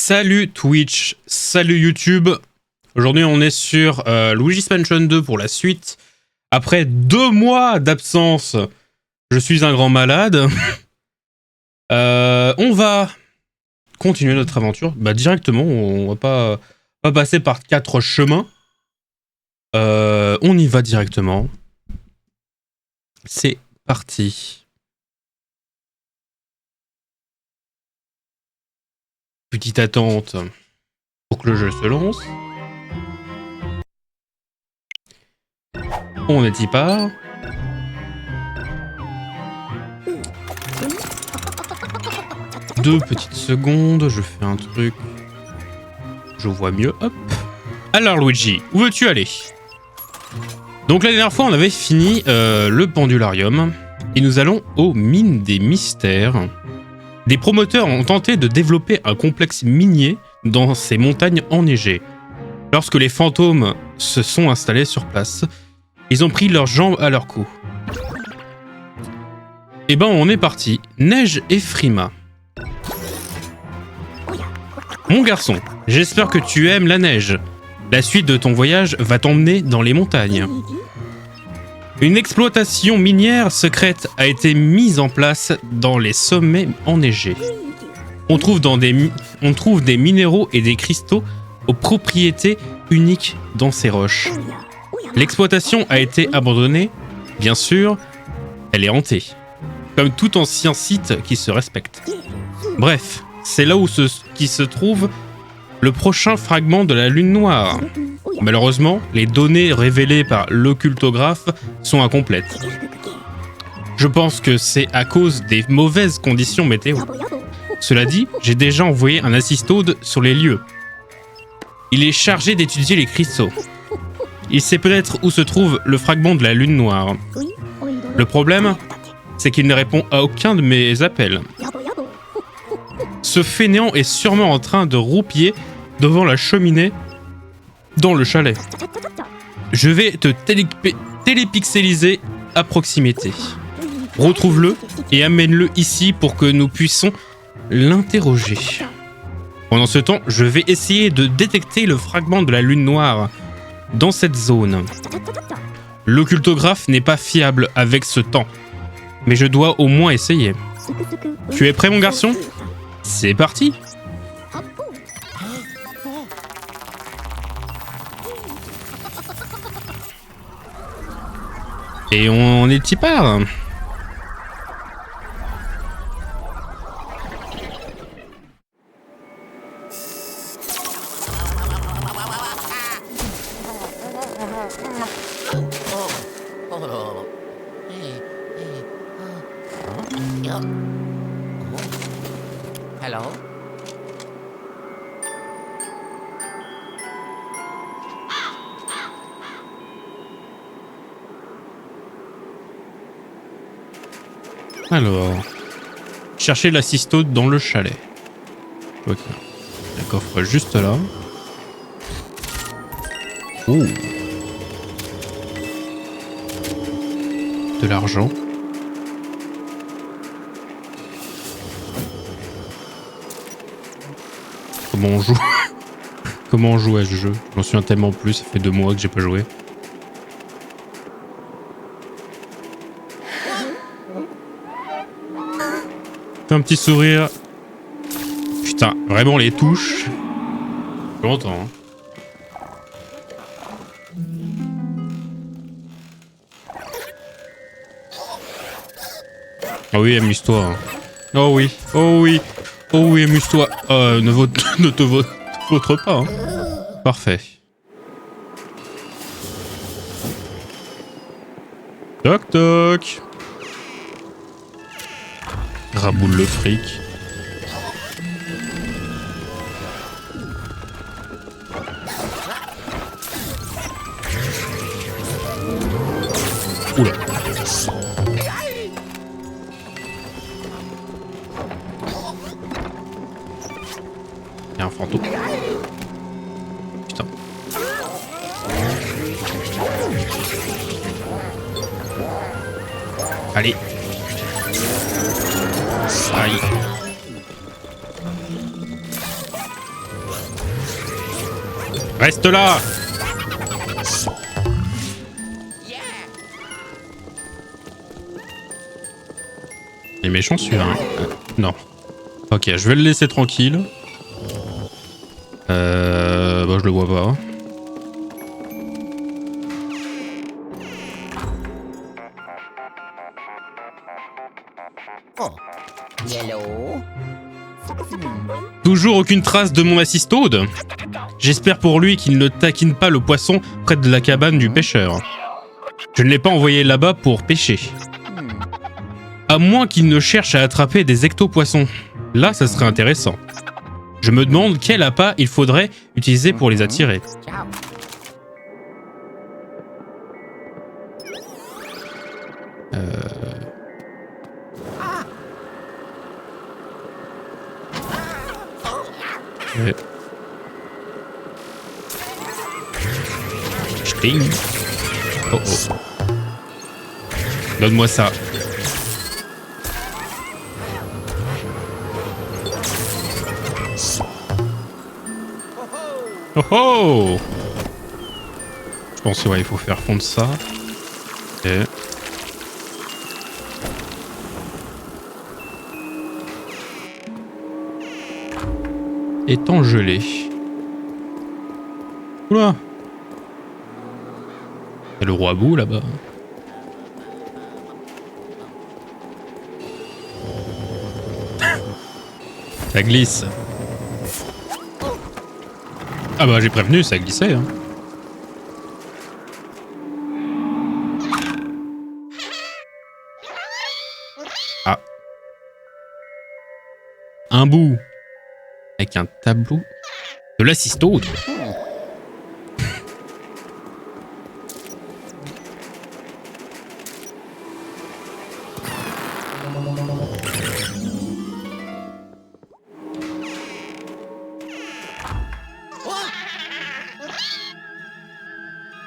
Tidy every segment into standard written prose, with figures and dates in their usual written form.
Salut Twitch, salut YouTube. Aujourd'hui on est sur Luigi's Mansion 2 pour la suite. Après 2 mois d'absence, je suis un grand malade. On va continuer notre aventure. Directement, on va pas passer par 4 chemins. On y va directement. C'est parti. Petite attente pour que le jeu se lance. On y part. Deux petites secondes, je fais un truc. Je vois mieux, hop. Alors Luigi, où veux-tu aller? Donc la dernière fois, on avait fini le pendularium. Et nous allons aux mines des mystères. Des promoteurs ont tenté de développer un complexe minier dans ces montagnes enneigées. Lorsque les fantômes se sont installés sur place, ils ont pris leurs jambes à leur cou. Et on est parti. Neige et Frima. Mon garçon, j'espère que tu aimes la neige. La suite de ton voyage va t'emmener dans les montagnes. Une exploitation minière secrète a été mise en place dans les sommets enneigés. On trouve des minéraux et des cristaux aux propriétés uniques dans ces roches. L'exploitation a été abandonnée, bien sûr, elle est hantée, comme tout ancien site qui se respecte. Bref, c'est là où se trouve le prochain fragment de la Lune Noire. Malheureusement, les données révélées par l'occultographe sont incomplètes. Je pense que c'est à cause des mauvaises conditions météo. Cela dit, j'ai déjà envoyé un assistode sur les lieux. Il est chargé d'étudier les cristaux. Il sait peut-être où se trouve le fragment de la Lune Noire. Le problème, c'est qu'il ne répond à aucun de mes appels. Ce fainéant est sûrement en train de roupiller devant la cheminée dans le chalet. Je vais te télépixeliser à proximité. Retrouve-le et amène-le ici pour que nous puissions l'interroger. Pendant ce temps, je vais essayer de détecter le fragment de la Lune Noire dans cette zone. L'occultographe n'est pas fiable avec ce temps, mais je dois au moins essayer. Tu es prêt, mon garçon? C'est parti! Et on est petit part. Hello? Alors, chercher l'assistode dans le chalet. Ok. Le coffre juste là. Oh. De l'argent. Comment on joue? Comment on joue à ce jeu? J'en souviens tellement plus, ça fait 2 mois que j'ai pas joué. Fais un petit sourire. Putain, vraiment les touches. Je suis content, hein. Oh oui, amuse-toi. Hein. Oh oui, oh oui. Oh oui, amuse-toi. Ne te vautre pas. Hein. Parfait. Toc toc. Raboule le fric. Oula. Il y a un fantôme. Putain. Allez. Aïe. Reste là. Il est méchant celui-là. Hein. Non. Ok, je vais le laisser tranquille. Bah, je le vois pas. Oh. Yellow. Toujours aucune trace de mon assistaude. J'espère pour lui qu'il ne taquine pas le poisson près de la cabane du pêcheur. Je ne l'ai pas envoyé là-bas pour pêcher. À moins qu'il ne cherche à attraper des ectopoissons. Là, ça serait intéressant. Je me demande quel appât il faudrait utiliser pour les attirer. Ciao. Ouais. Sting. Oh oh. Donne-moi ça. Oh oh. Je pense que ouais, il faut faire fondre ça. Ok. Étant gelé. Oula. Il y a le roi bout là-bas. Ça glisse. Ah bah j'ai prévenu, ça glissait. Hein. Ah. Un bout. Avec un tableau de l'assistaude.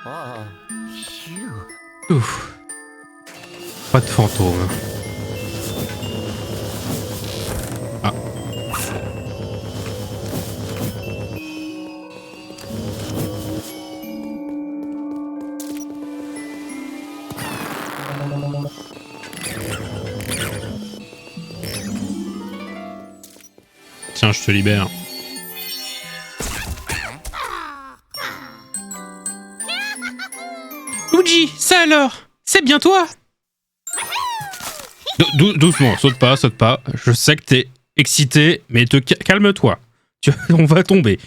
Oh. Phew. Ouf. Pas de fantôme. Ah. Tiens, je te libère. Luigi, ça alors? C'est bien toi? Doucement, saute pas, saute pas. Je sais que t'es excité, mais calme-toi. On va tomber.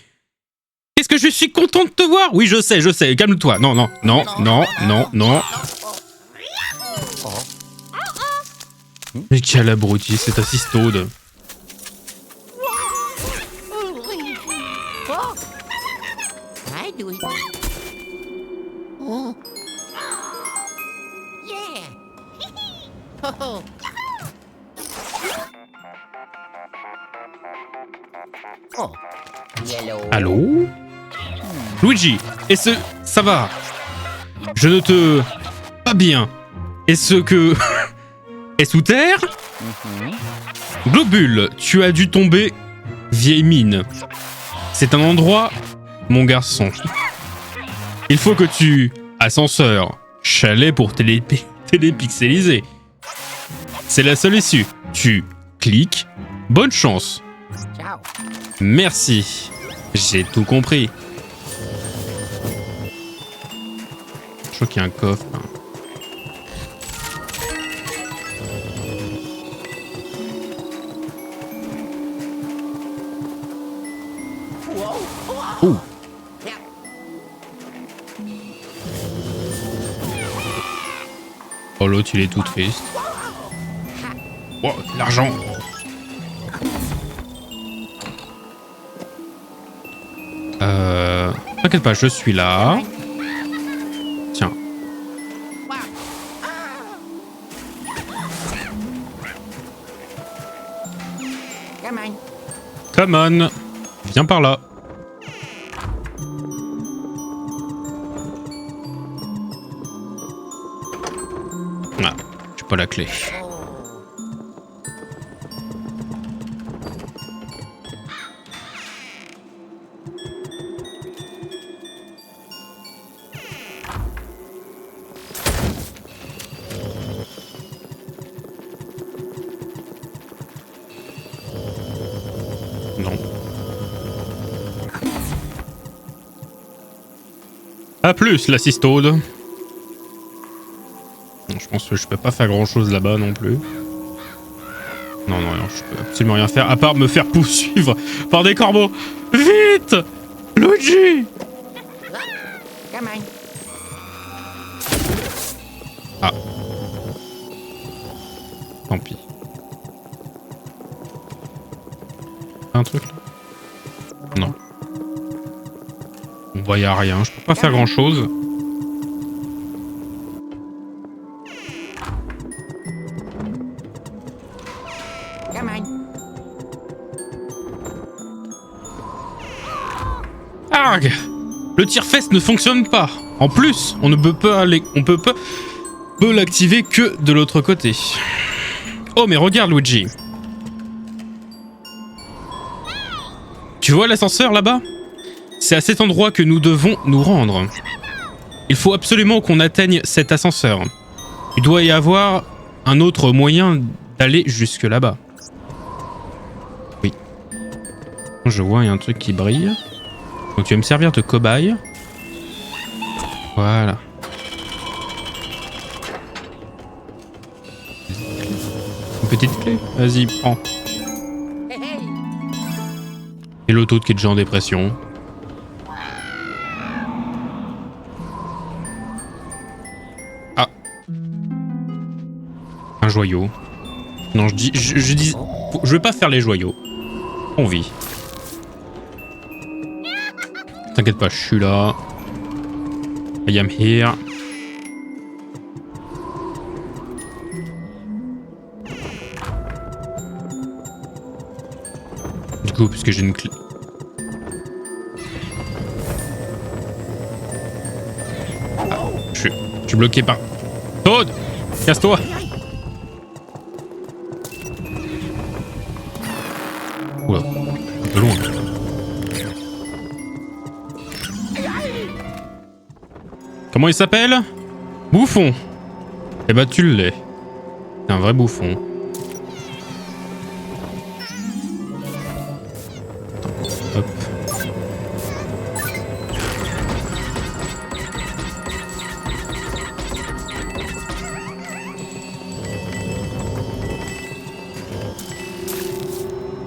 Qu'est-ce que je suis content de te voir? Oui, je sais, calme-toi. Non, non, non, non, non, non. Mais quel abruti, cet assistaude. I do it. Oh. Yeah. Oh. Oh. Yellow. Allô? Luigi, ça va? Je ne te... Pas bien. Est-ce que... Est sous terre? Globule, tu as dû tomber... Vieille mine. C'est un endroit... Mon garçon. Il faut que tu... Ascenseur. Chalet pour télépixeliser. C'est la seule issue. Tu cliques. Bonne chance. Ciao. Merci. J'ai tout compris. Je crois qu'il y a un coffre. Hein. Ouh. Oh, l'autre, il est tout triste. Oh, l'argent. T'inquiète pas, je suis là. Tiens. Come on. Come on. Viens par là. Ah, j'ai pas la clé. plus la cystode. Non, je pense que je peux pas faire grand chose là-bas non plus. Non, je peux absolument rien faire à part me faire poursuivre par des corbeaux. Vite, Luigi! Come on. Ah. Tant pis. Un truc là? Non. Bon bah y a rien, je peux pas faire grand chose. Come on. Arg! Le tire-fesse ne fonctionne pas. En plus, on ne peut pas aller, on peut l'activer que de l'autre côté. Oh mais regarde Luigi. Tu vois l'ascenseur là-bas? C'est à cet endroit que nous devons nous rendre. Il faut absolument qu'on atteigne cet ascenseur. Il doit y avoir un autre moyen d'aller jusque là-bas. Oui. Je vois, il y a un truc qui brille. Donc tu vas me servir de cobaye. Voilà. Une petite clé. Vas-y, prends. Hey, hey. Et l'autre qui est déjà en dépression. Ah. Un joyau. Non, je dis... Je vais pas faire les joyaux. On vit. T'inquiète pas, je suis là. I am here. Du coup, puisque j'ai une clé... Ah, je suis bloqué par... Toad! Casse-toi! Oula, un peu loin. Comment il s'appelle? Bouffon. Eh bah tu l'es. C'est un vrai bouffon. Hop.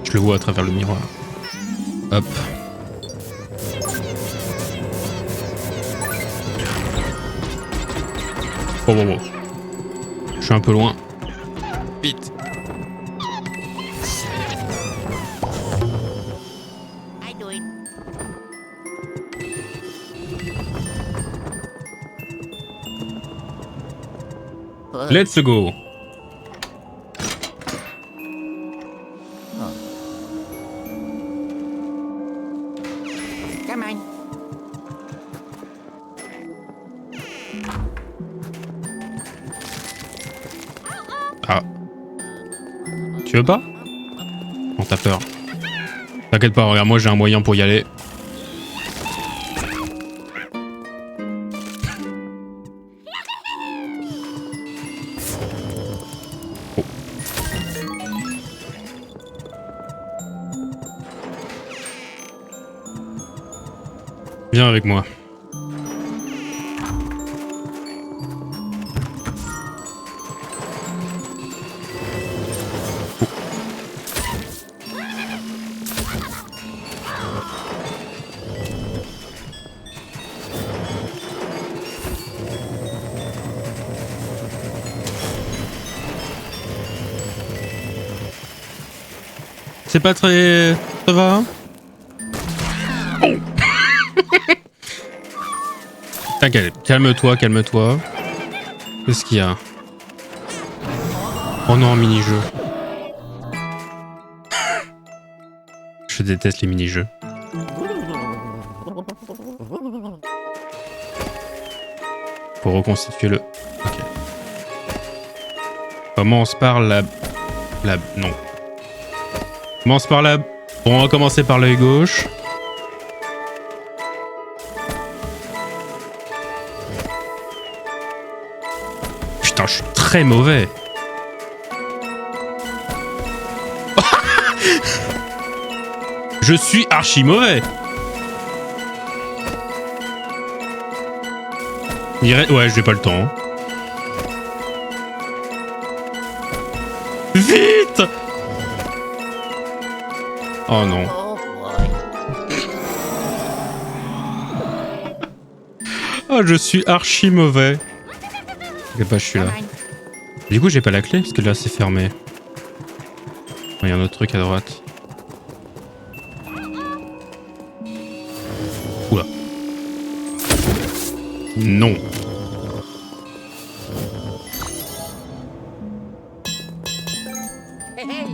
Je le vois à travers le miroir. Hop. Oh, bon. Je suis un peu loin. Vite. I do it. Let's go. Come on. Ah. Tu veux pas? Non, t'as peur. T'inquiète pas, regarde, moi j'ai un moyen pour y aller. Oh. Viens avec moi. C'est pas très... Ça va? Oh. T'inquiète, calme-toi, calme-toi. Qu'est-ce qu'il y a? Oh non, un mini-jeu. Je déteste les mini-jeux. Pour reconstituer le... Ok. Commence par la... Non. Commence par la... Bon, on va commencer par l'œil gauche. Putain, je suis très mauvais. Je suis archi mauvais. Ouais, j'ai pas le temps. Vite! Oh non. Oh boy. Oh, je suis archi mauvais. Ok, bah, je suis là. Come on. Du coup, j'ai pas la clé parce que là, c'est fermé. Il y a un autre truc à droite. Oula. Non. Hey, hey.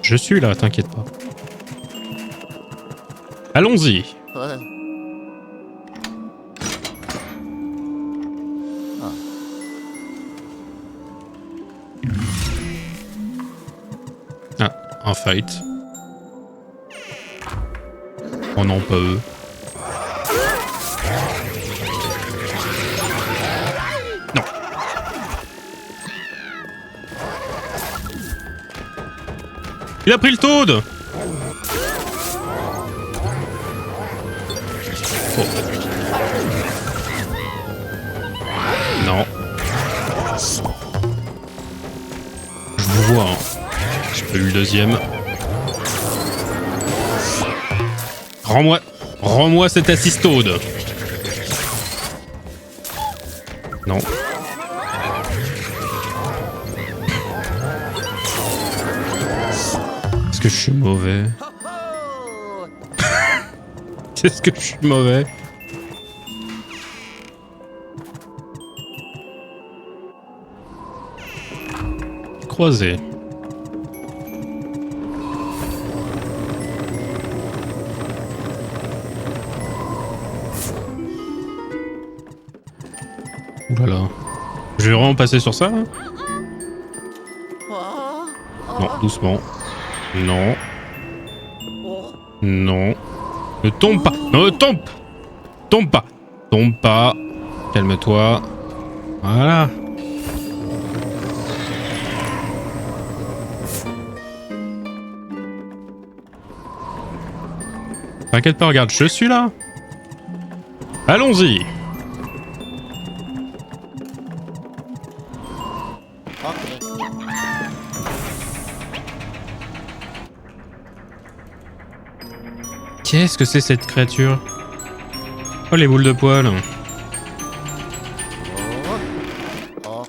Je suis là, t'inquiète pas. Allons-y. Oh. Ah, un fight. Oh non, pas eux. Non. Il a pris le Toad. Oh. Non. Je vous vois, hein. J'ai pas eu le deuxième. Rends-moi cet assistode. Non. Est-ce que je suis mauvais? Oh. Est-ce que je suis mauvais? Croisé. Oulala. Je vais vraiment passer sur ça, hein? Oh. Non, doucement. Non. Oh. Non. Ne tombe pas. Non, ne tombe. Tombe pas. Tombe pas. Calme-toi. Voilà. T'inquiète pas, regarde, je suis là. Allons-y. Ok. Qu'est-ce que c'est cette créature? Oh, les boules de poils. Oh.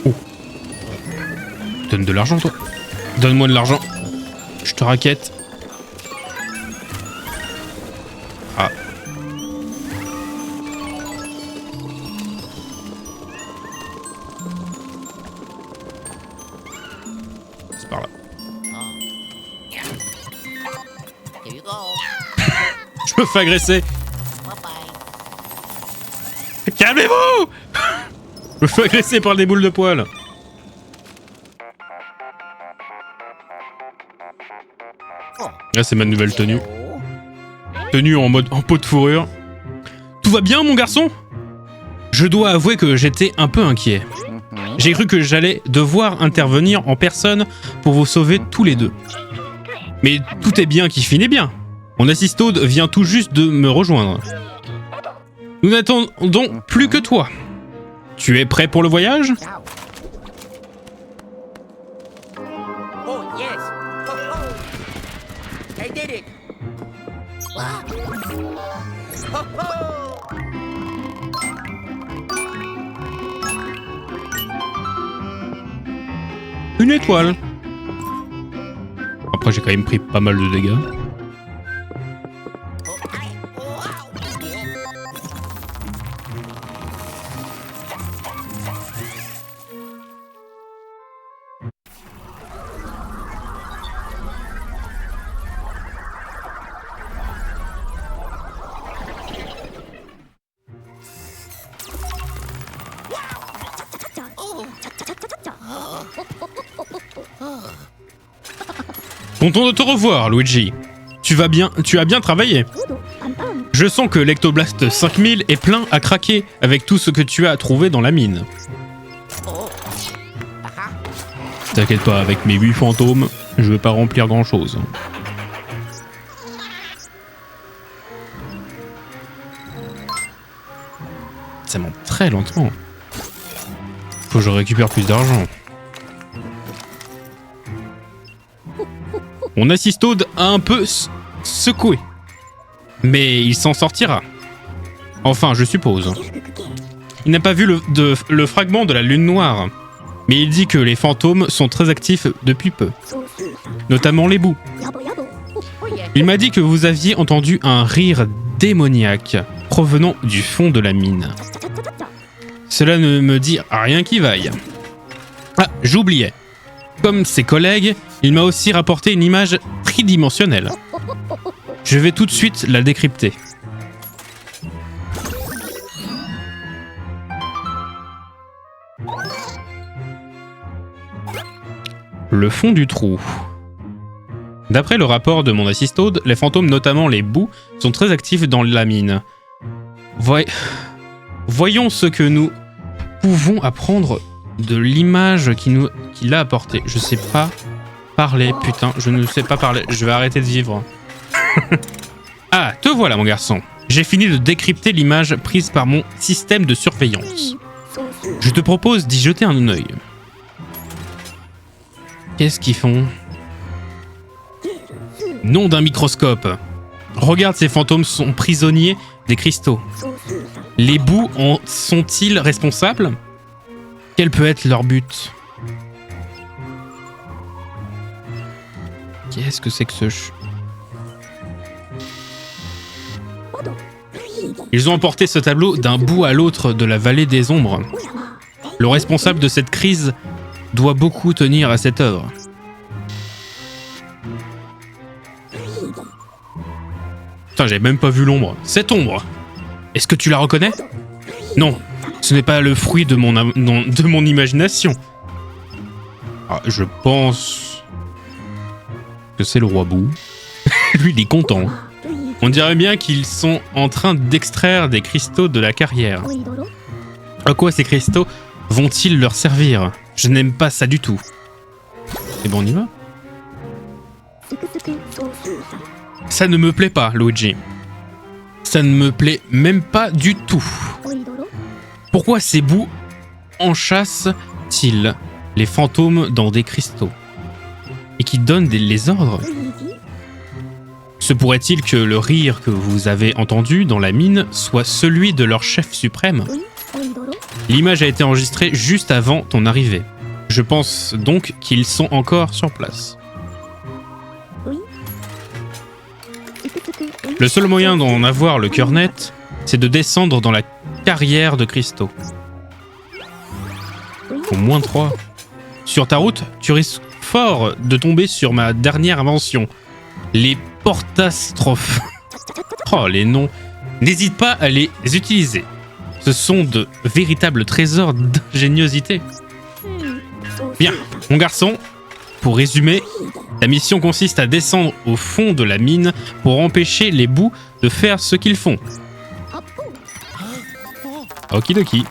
Oh. Donne de l'argent, toi. Donne-moi de l'argent. Je te raquette. Ah. C'est par là. Here you go. Je me fais agresser. Bye bye. Calmez-vous. Je me fais agresser par des boules de poils. Oh. Là, c'est ma nouvelle tenue. Oh. Tenue en mode en peau de fourrure. Tout va bien, mon garçon? Je dois avouer que j'étais un peu inquiet. J'ai cru que j'allais devoir intervenir en personne pour vous sauver tous les deux. Mais tout est bien qui finit bien. Mon assistode vient tout juste de me rejoindre. Nous n'attendons plus que toi. Tu es prêt pour le voyage? Ciao. Oh yes. Oh, oh. I did it. Wow. Oh, oh. Une étoile. Après, j'ai quand même pris pas mal de dégâts. Content de te revoir, Luigi. Tu as bien travaillé. Je Je sens que l'Ectoblast 5000 est plein à craquer avec tout ce que tu as trouvé dans la mine. Oh. Ah. T'inquiète pas, avec mes 8 fantômes, je vais pas remplir grand chose. Ça monte très lentement. Faut que je récupère plus d'argent. Mon assistode a un peu secoué. Mais il s'en sortira. Enfin, je suppose. Il n'a pas vu le fragment de la lune noire. Mais il dit que les fantômes sont très actifs depuis peu. Notamment les bouts. Oh yes. Il m'a dit que vous aviez entendu un rire démoniaque provenant du fond de la mine. Cela ne me dit rien qui vaille. Ah, j'oubliais. Comme ses collègues, il m'a aussi rapporté une image tridimensionnelle. Je vais tout de suite la décrypter. Le fond du trou. D'après le rapport de mon assistode, les fantômes, notamment les bouts, sont très actifs dans la mine. Voyons ce que nous pouvons apprendre de l'image qu'il a apportée. Je sais pas parler, putain, je ne sais pas parler. Je vais arrêter de vivre. Ah, te voilà mon garçon. J'ai fini de décrypter l'image prise par mon système de surveillance. Je te propose d'y jeter un œil. Qu'est-ce qu'ils font? Nom d'un microscope. Regarde, ces fantômes sont prisonniers des cristaux. Les bouts en sont-ils responsables? Quel peut être leur but? Qu'est-ce que c'est que ce... Ils ont emporté ce tableau d'un bout à l'autre de la vallée des ombres. Le responsable de cette crise doit beaucoup tenir à cette œuvre. Putain, j'avais même pas vu l'ombre. Cette ombre, est-ce que tu la reconnais? Non, ce n'est pas le fruit de mon imagination. Ah, je pense que c'est le roi Bou. Lui, il est content. On dirait bien qu'ils sont en train d'extraire des cristaux de la carrière. À quoi ces cristaux vont-ils leur servir? Je n'aime pas ça du tout. Et bon, on y va. Ça ne me plaît pas, Luigi. Ça ne me plaît même pas du tout. Pourquoi ces bouts enchassent-ils les fantômes dans des cristaux? Et qui donnent les ordres? Se pourrait-il que le rire que vous avez entendu dans la mine soit celui de leur chef suprême? L'image a été enregistrée juste avant ton arrivée. Je pense donc qu'ils sont encore sur place. Le seul moyen d'en avoir le cœur net, c'est de descendre dans la carrière de cristaux. Au moins 3. Sur ta route, tu risques fort de tomber sur ma dernière invention. Les portastrophes. Oh, les noms. N'hésite pas à les utiliser. Ce sont de véritables trésors d'ingéniosité. Bien, mon garçon, pour résumer, ta mission consiste à descendre au fond de la mine pour empêcher les bouts de faire ce qu'ils font. Okidoki.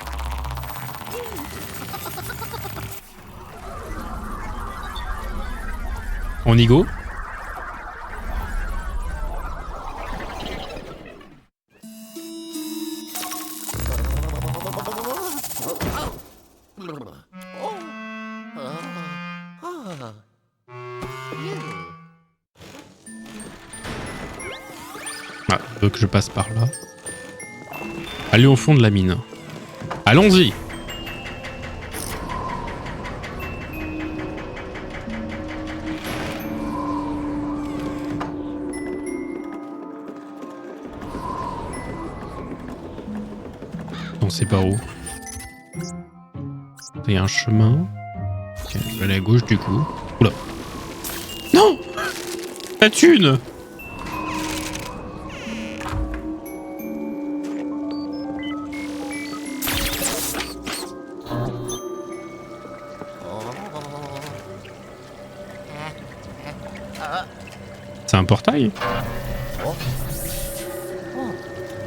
On y go? Ah, veut que je passe par là. Allez au fond de la mine. Allons-y. On sait pas où. Il y a un chemin. Ok, je vais aller à gauche du coup. Oula. Non! La thune! C'est un portail?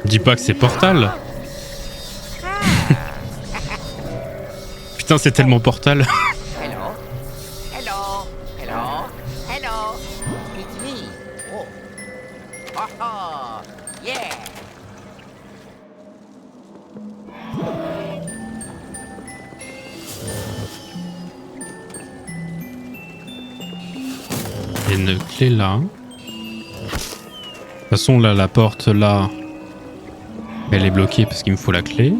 Dis pas que c'est Portal. Putain, c'est tellement Portal. Hello. Hello. Hello. Hello. It's me. Oh. Oh, oh. Yeah. Il y a une clé là. De toute façon, là, la porte là, elle est bloquée parce qu'il me faut la clé.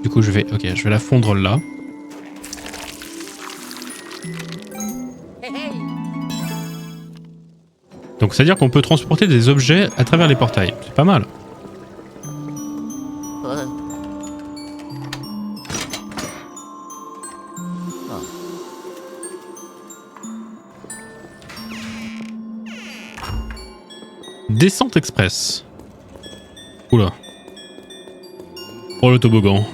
Du coup, je vais la fondre là. Hey, hey. Donc, c'est-à-dire qu'on peut transporter des objets à travers les portails. C'est pas mal. Descente express. Oula. Oh le toboggan.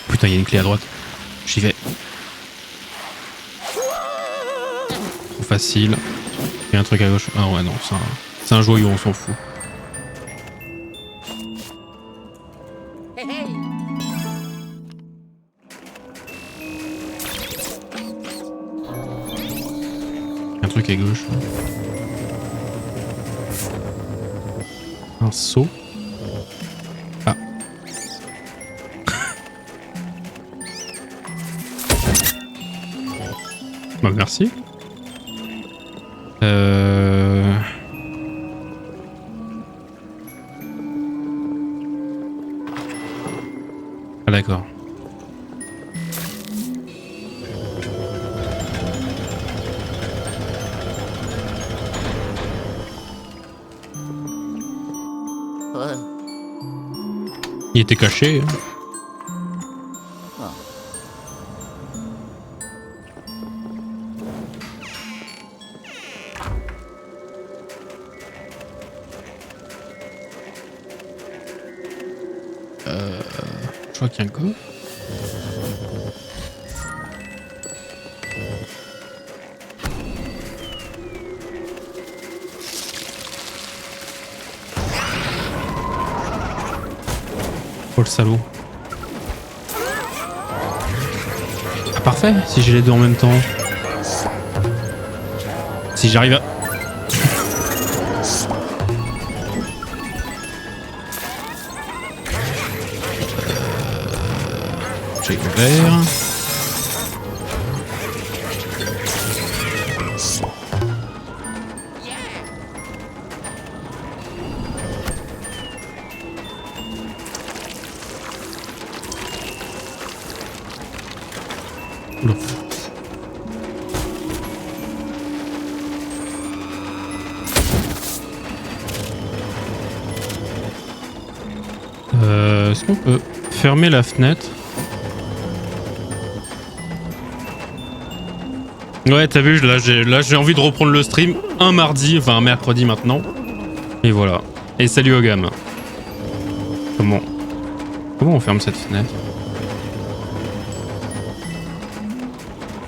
Putain, il y a une clé à droite. J'y vais. Trop facile. Il y a un truc à gauche. Ah ouais, non, c'est un joyau, on s'en fout. Hey, hey. Il y a un truc à gauche. Un seau. Ah. Bah merci. Ah d'accord. Il était caché. Hein. Je crois qu'il y a un coffre. Oh le salaud. Ah parfait, si j'ai les deux en même temps. Si j'arrive à... J'ai ouvert. Oula. Est-ce qu'on peut fermer la fenêtre? Ouais, t'as vu, là j'ai envie de reprendre le stream un mardi, enfin un mercredi maintenant. Et voilà. Et salut aux gammes. Comment on ferme cette fenêtre?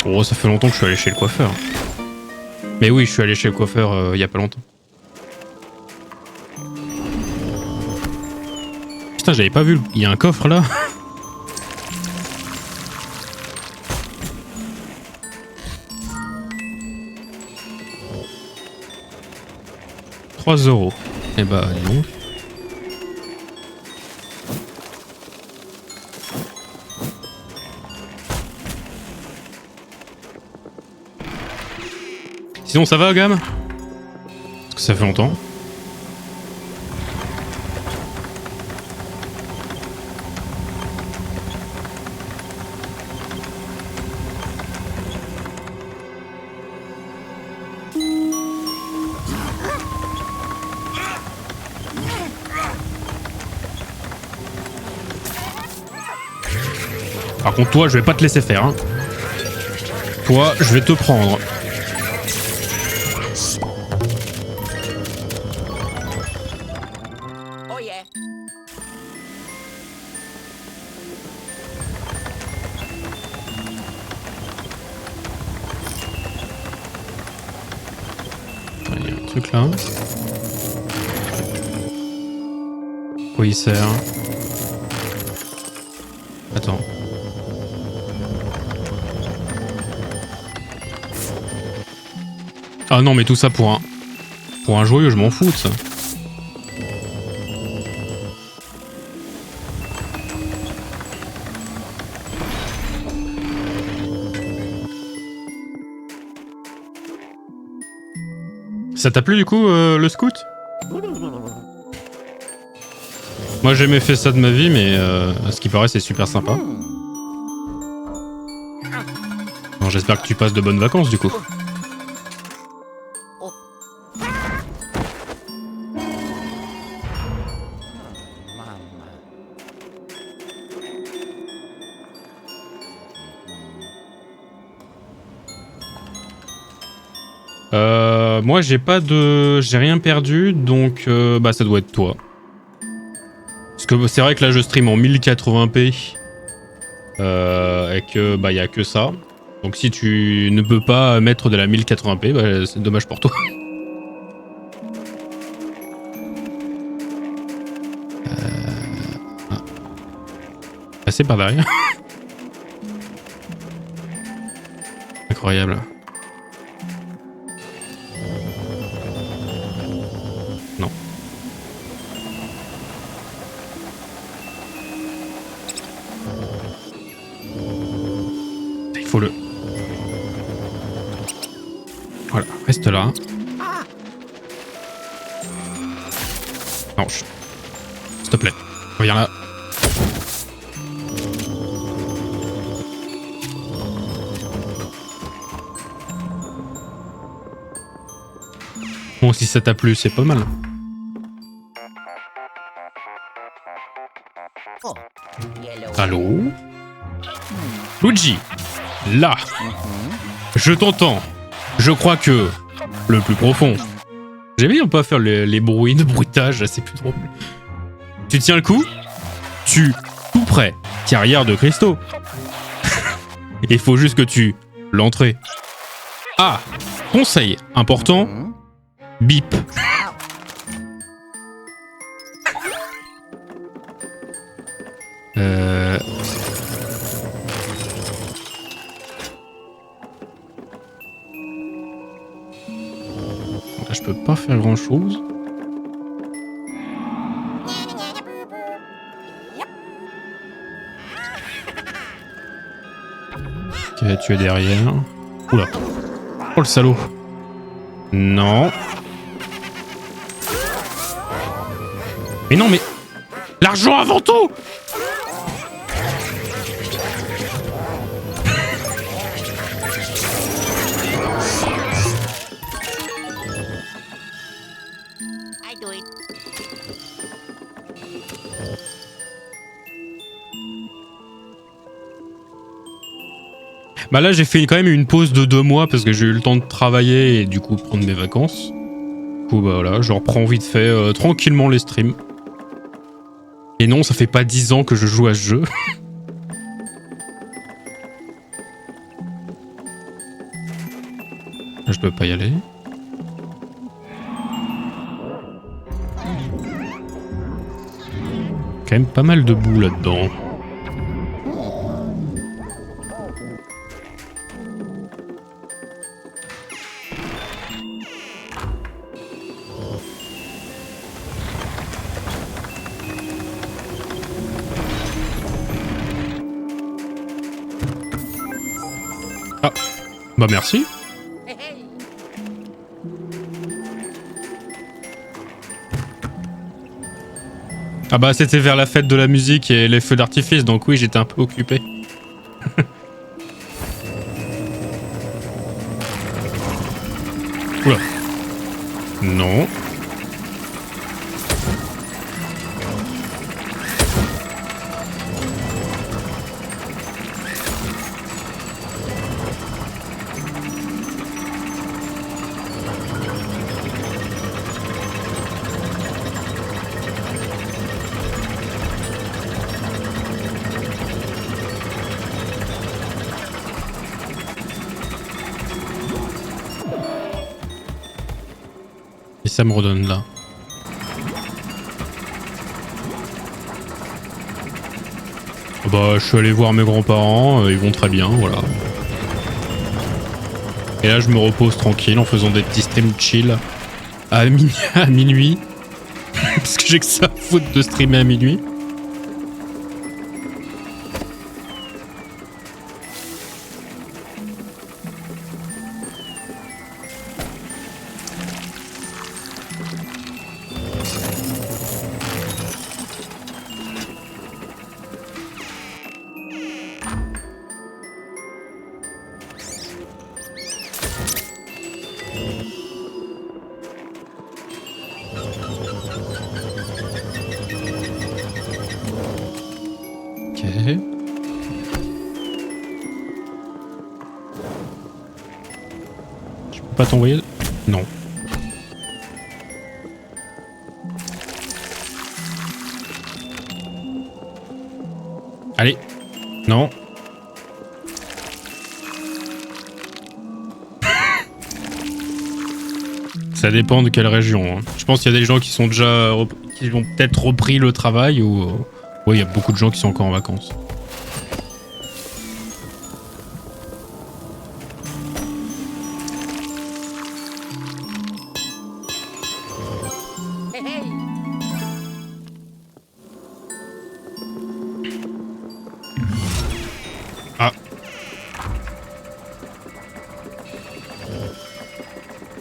Oh, ça fait longtemps que je suis allé chez le coiffeur. Mais oui, je suis allé chez le coiffeur il y a pas longtemps. Putain, j'avais pas vu. Il y a un coffre là. €3. Eh bah, dis donc. Sinon, ça va, gamme? Parce que ça fait longtemps. Par contre, toi, je vais pas te laisser faire. Hein. Toi, je vais te prendre. Oh yeah. Il y a un truc là. quoi il sert. Attends. Ah non mais tout ça pour un joyeux, je m'en fous de ça. Ça t'a plu du coup le scout? Moi j'ai jamais fait ça de ma vie mais à ce qui paraît c'est super sympa. Bon, j'espère que tu passes de bonnes vacances du coup. Moi j'ai rien perdu donc bah ça doit être toi. Parce que c'est vrai que là je stream en 1080p et que bah y a que ça. Donc si tu ne peux pas mettre de la 1080p, bah, c'est dommage pour toi. Passer par derrière. Incroyable. Non. Il faut le... Voilà, reste là. Non, s'il te plaît, reviens là. Bon, si ça t'a plu, c'est pas mal. Allô? Luigi, là, je t'entends. Je crois que le plus profond. J'aime bien pas faire les bruits de bruitage, c'est plus drôle. Tu tiens le coup? Tu, tout près, carrière de cristaux. Il faut juste que tu l'entrée. Ah, conseil important, bip. Là, je peux pas faire grand chose. Ok, tu es derrière. Oula. Oh le salaud. Non. Mais non, mais... L'argent avant tout! I do it. Bah là j'ai fait quand même une pause de 2 mois parce que j'ai eu le temps de travailler et du coup prendre mes vacances. Du coup bah voilà, je reprends vite fait tranquillement les streams. Et non, ça fait pas 10 ans que je joue à ce jeu. Je peux pas y aller. Quand même pas mal de boue là-dedans. Ah, bah merci. Hey, hey. Ah bah c'était vers la fête de la musique et les feux d'artifice, donc oui j'étais un peu occupé. Oula. Non. Et ça me redonne là. Bah, je suis allé voir mes grands-parents, ils vont très bien, voilà. Et là, je me repose tranquille en faisant des petits streams chill à minuit. Parce que j'ai que ça à foutre de streamer à minuit. Je peux pas t'envoyer? Non. Allez. Non. Ça dépend de quelle région. Hein. Je pense qu'il y a des gens qui sont déjà... qui ont peut-être repris le travail ou... Ouais, il y a beaucoup de gens qui sont encore en vacances. Hey, hey. Ah.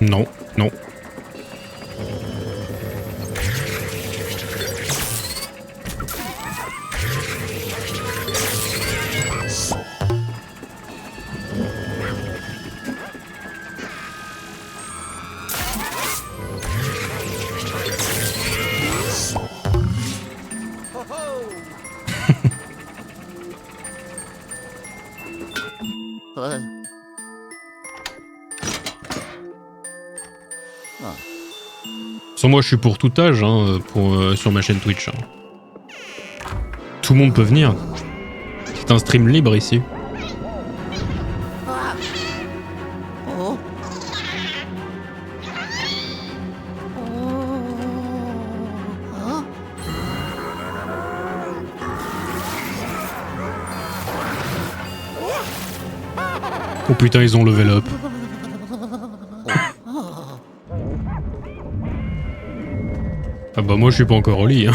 Non, non. Ho, ho. Sans moi, je suis pour tout âge hein, sur ma chaîne Twitch. Hein. Tout le monde peut venir. C'est un stream libre ici. Ah. Oh. Oh. Oh putain, ils ont level up. Ah bah moi je suis pas encore au lit. Hein.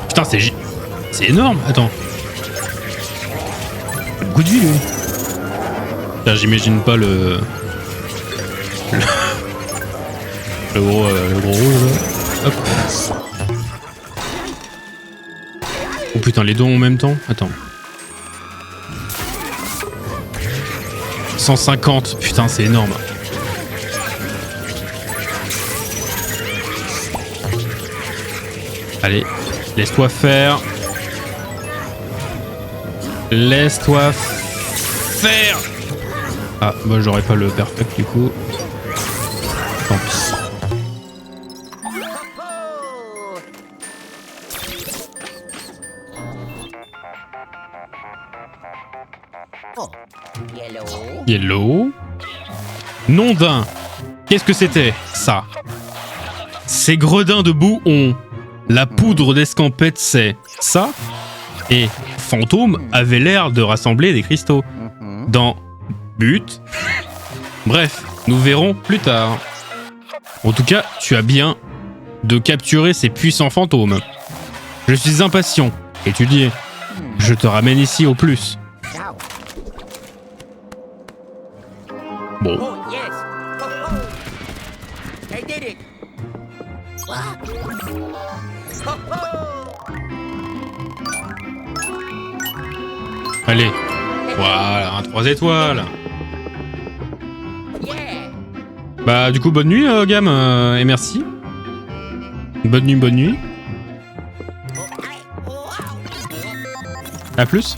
Putain c'est énorme. Attends. Coup de vie lui. J'imagine pas le gros rouge là. Hop. Oh putain les deux en même temps. Attends. 150. Putain c'est énorme. Allez, laisse-toi faire. Laisse-toi faire. Ah, bah j'aurais pas le perfect du coup. Tant pis. Oh. Yellow. Yellow. Nom d'un. Qu'est-ce que c'était, ça? Ces gredins de boue ont... La poudre d'escampette, c'est ça. Et Fantôme avait l'air de rassembler des cristaux. Dans... But. Bref, nous verrons plus tard. En tout cas, tu as bien de capturer ces puissants fantômes. Je suis impatient. Étudier. Je te ramène ici au plus. Now. Bon. Oh, yes. Ho, ho. I did it. What? Ho, ho. Allez. Voilà, un 3 étoiles. Yeah. Bah du coup, bonne nuit, Gam, et merci. Bonne nuit. À plus.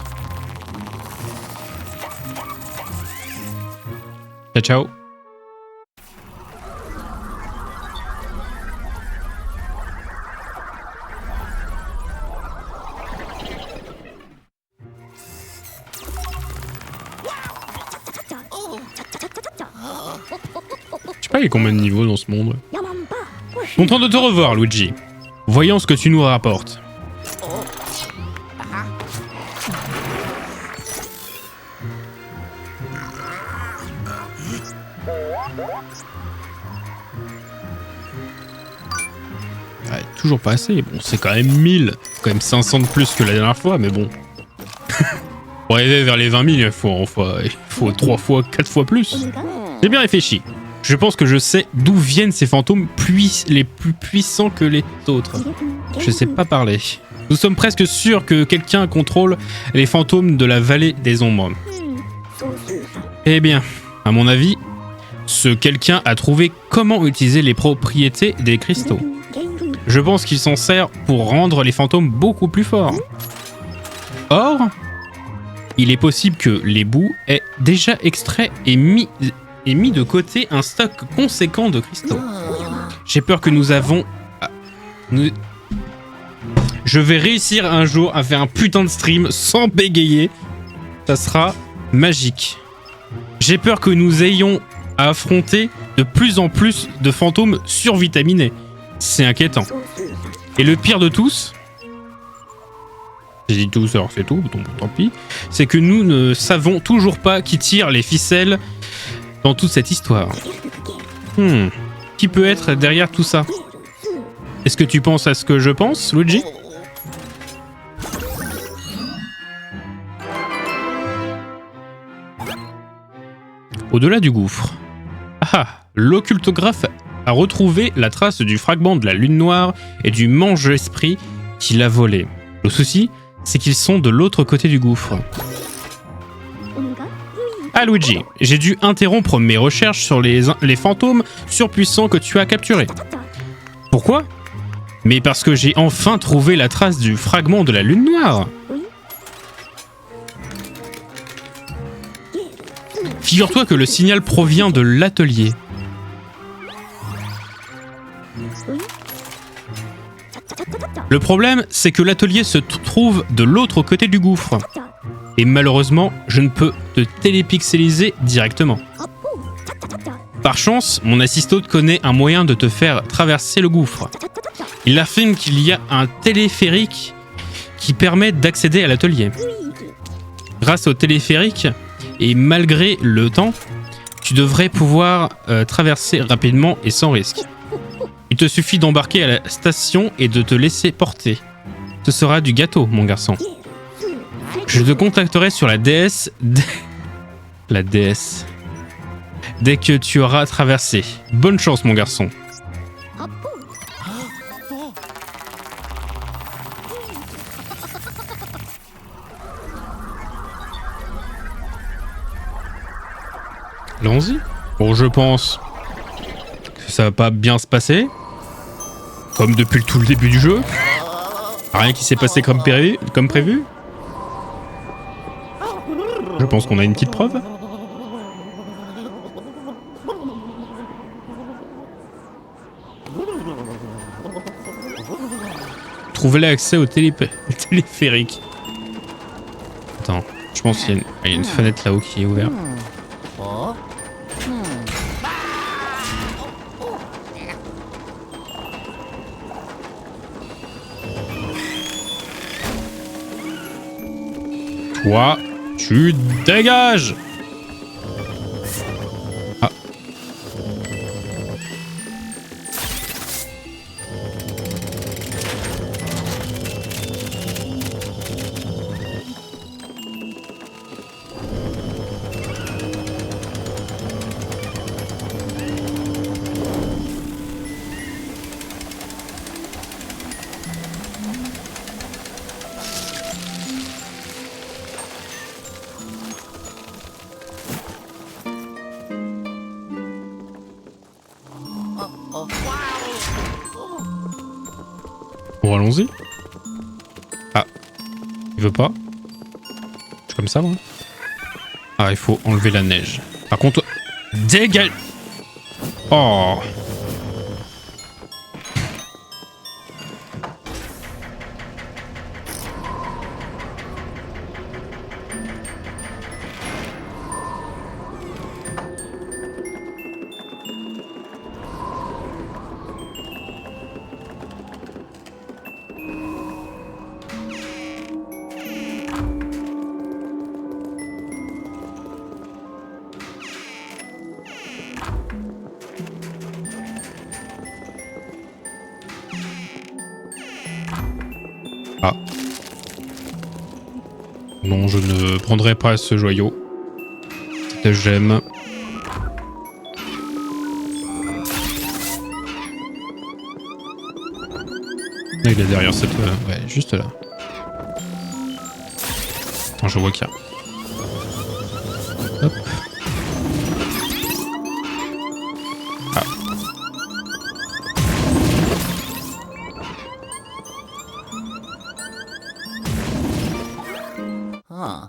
Ciao, ciao. Je sais pas, il y a combien de niveaux dans ce monde. Content de te revoir, Luigi. Voyons ce que tu nous rapportes. Ouais, toujours pas assez. Bon, c'est quand même 1000. Quand même 500 de plus que la dernière fois, mais bon. Pour arriver vers les 20 000, il faut 3 fois, 4 fois plus. J'ai bien réfléchi. Je pense que je sais d'où viennent ces fantômes les plus puissants que les autres. Je sais pas parler. Nous sommes presque sûrs que quelqu'un contrôle les fantômes de la vallée des ombres. Eh bien, à mon avis, ce quelqu'un a trouvé comment utiliser les propriétés des cristaux. Je pense qu'il s'en sert pour rendre les fantômes beaucoup plus forts. Or, il est possible que les bouts aient déjà extrait et mis de côté un stock conséquent de cristaux. J'ai peur que Je vais réussir un jour à faire un putain de stream sans bégayer. Ça sera magique. J'ai peur que nous ayons à affronter de plus en plus de fantômes survitaminés. C'est inquiétant. Et le pire de tous, j'ai dit tous, alors c'est tout, donc tant pis, c'est que nous ne savons toujours pas qui tire les ficelles dans toute cette histoire. Qui peut être derrière tout ça? Est-ce que tu penses à ce que je pense, Luigi? Au-delà du gouffre. Ah, l'occultographe a retrouvé la trace du fragment de la lune noire et du mange-esprit qui l'a volé. Le souci, c'est qu'ils sont de l'autre côté du gouffre. Ah Luigi, j'ai dû interrompre mes recherches sur les fantômes surpuissants que tu as capturés. Pourquoi? Mais parce que j'ai enfin trouvé la trace du fragment de la lune noire. Figure-toi que le signal provient de l'atelier. Le problème, c'est que l'atelier se trouve de l'autre côté du gouffre. Et malheureusement, je ne peux te télépixeliser directement. Par chance, mon assistante connaît un moyen de te faire traverser le gouffre. Il affirme qu'il y a un téléphérique qui permet d'accéder à l'atelier. Grâce au téléphérique, et malgré le temps, tu devrais pouvoir traverser rapidement et sans risque. Il te suffit d'embarquer à la station et de te laisser porter. Ce sera du gâteau, mon garçon. Je te contacterai sur la DS... La DS... Dès que tu auras traversé. Bonne chance, mon garçon. Allons-y. Bon, je pense que ça va pas bien se passer. Comme depuis tout le début du jeu. Rien qui s'est passé comme prévu. Je pense qu'on a une petite preuve. Trouver l'accès au téléphérique. Attends, je pense qu'il y a une fenêtre là-haut qui est ouverte. Toi, tu dégages! Ah. Bon, allons-y. Ah. Il veut pas. Je suis comme ça, moi. Ah, il faut enlever la neige. Par contre... Dégage. Oh. Non, je ne prendrai pas ce joyau. C'était j'aime. Là, il est derrière cette... ouais, juste là. Attends, je vois qu'il y a... Hop. Ah. Huh.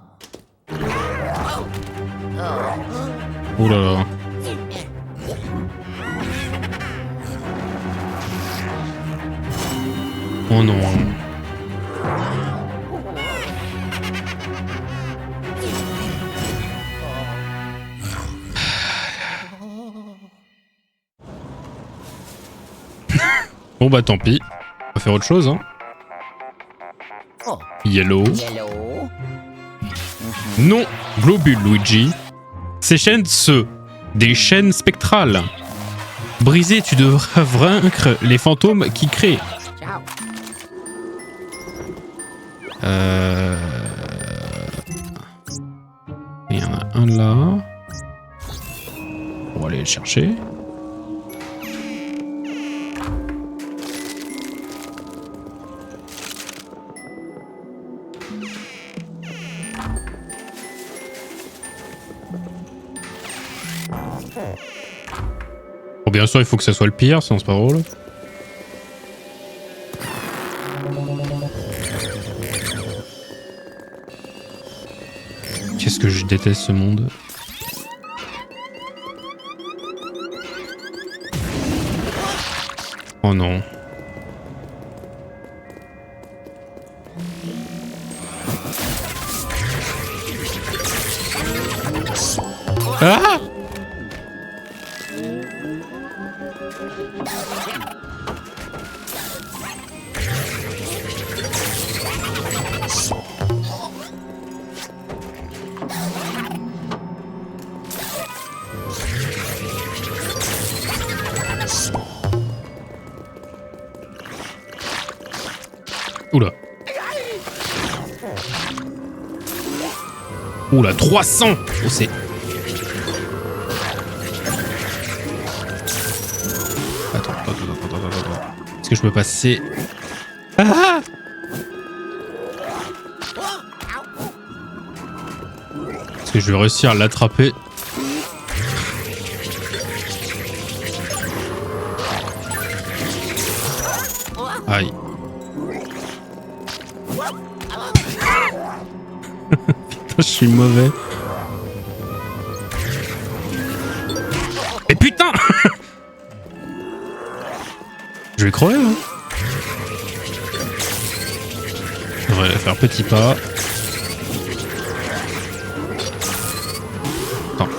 Oh là là. Oh non. Bon bah tant pis. On va faire autre chose, hein. Oh. Yellow. Yellow. Non, globule, Luigi. Ces chaînes des chaînes spectrales. Brisé, tu devras vaincre les fantômes qui créent. Ciao. Il y en a un là. On va aller le chercher. Bon, bien sûr, il faut que ça soit le pire, sinon c'est pas drôle. Qu'est-ce que je déteste ce monde. Oh non. Ah! Oula. Oula, 300! Oh, c'est... Attends. Est-ce que je peux passer... Ah! Est-ce que je vais réussir à l'attraper? Aïe. Putain, je suis mauvais. Et putain! Je vais crever, hein. Je devrais faire petit pas. Attends.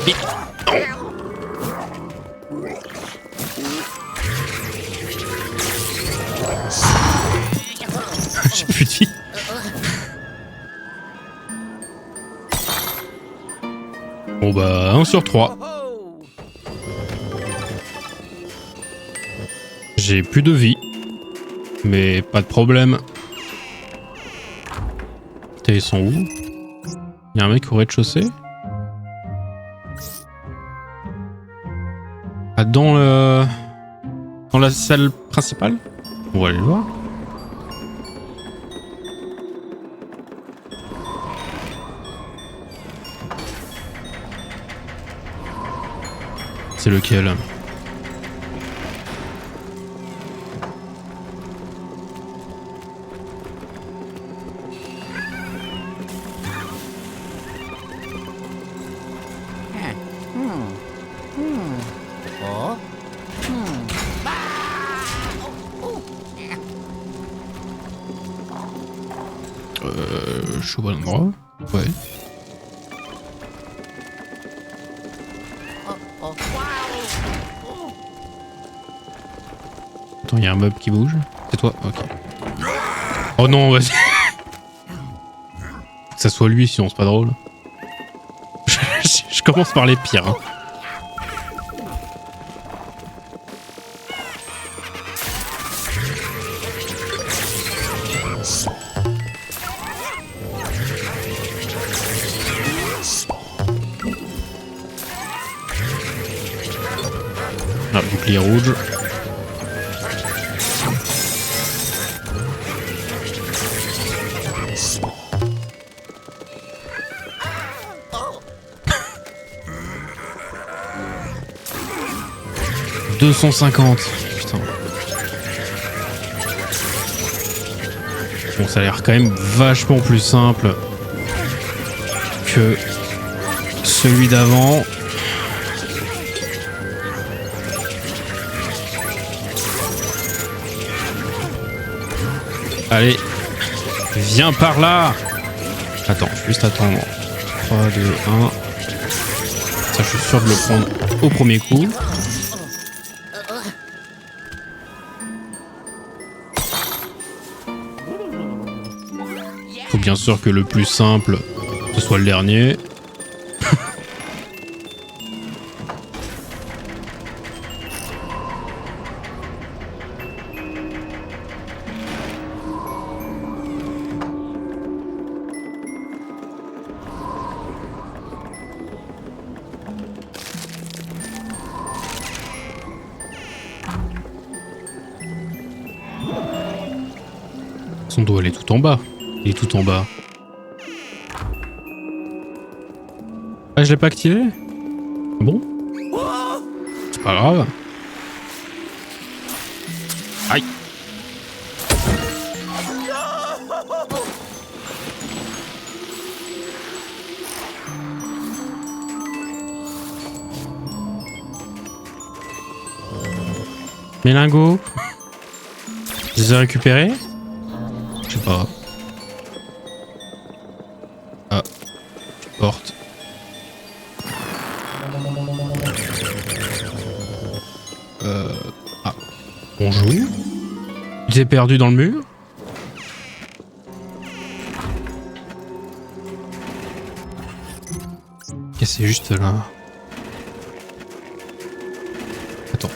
Vite. J'ai plus de vie. Bon bah 1 sur 3. J'ai plus de vie. Mais pas de problème. Putain, ils sont où? Y'a un mec au rez-de-chaussée? Ah, dans la salle principale? On va aller le voir. C'est lequel? Oh. Je suis au bon endroit. Ouais. Attends, il y a un meuble qui bouge. C'est toi? Ok. Oh non, vas-y. Faut que ça soit lui, sinon c'est pas drôle. Je commence par les pires. Hein. Bouclier rouge. « 250. Putain. Bon, ça a l'air quand même vachement plus simple que celui d'avant. Allez, viens par là. Attends, juste attendre. 3, 2, 1. Ça, je suis sûr de le prendre au premier coup. Faut bien sûr que le plus simple, ce soit le dernier. Son dos, elle est tout en bas. Il est tout en bas. Ah, je l'ai pas activé? Bon. C'est pas grave. Aïe. Mes lingots. Je les ai récupérés? Je sais pas. Ah. Porte. Ah. Bonjour. Tu t'es perdu dans le mur? Et c'est juste là. Attends.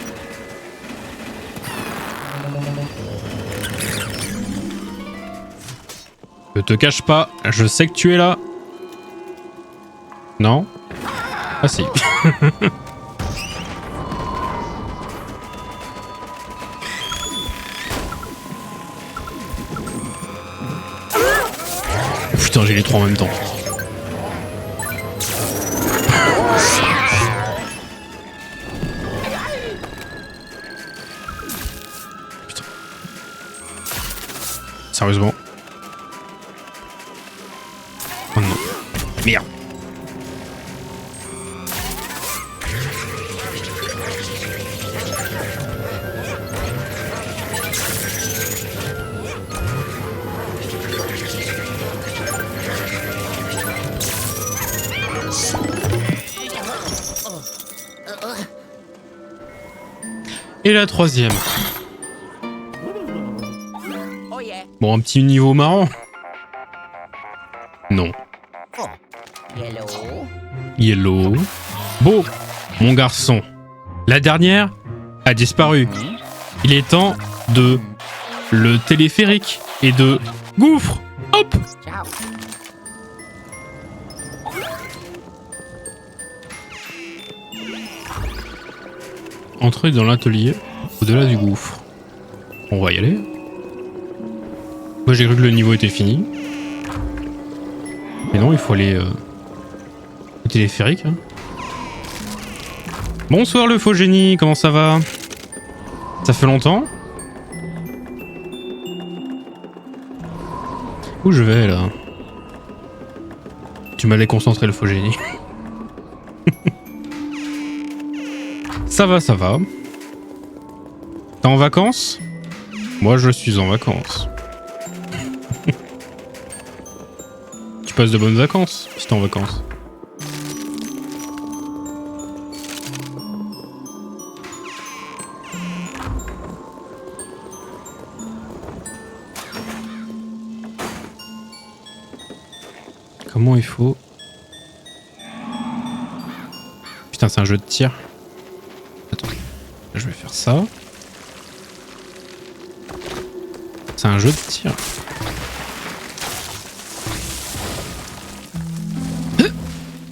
Ne te cache pas, je sais que tu es là. Non? Ah si. Putain, j'ai les trois en même temps. Putain. Sérieusement? Oh non. Merde. Et la troisième. Bon, un petit niveau marrant. Non. Yellow. Beau, mon garçon. La dernière a disparu. Il est temps de le téléphérique et de gouffre. Hop. Entrer dans l'atelier au-delà du gouffre. On va y aller. Moi j'ai cru que le niveau était fini. Mais non, il faut aller au téléphérique. Hein. Bonsoir le faux génie, comment ça va? Ça fait longtemps? Où je vais là? Tu m'as déconcentré le faux génie. Ça va, ça va. T'es en vacances? Moi, je suis en vacances. Tu passes de bonnes vacances si t'es en vacances. Comment il faut... Putain, c'est un jeu de tir. Attends, je vais faire ça. C'est un jeu de tir.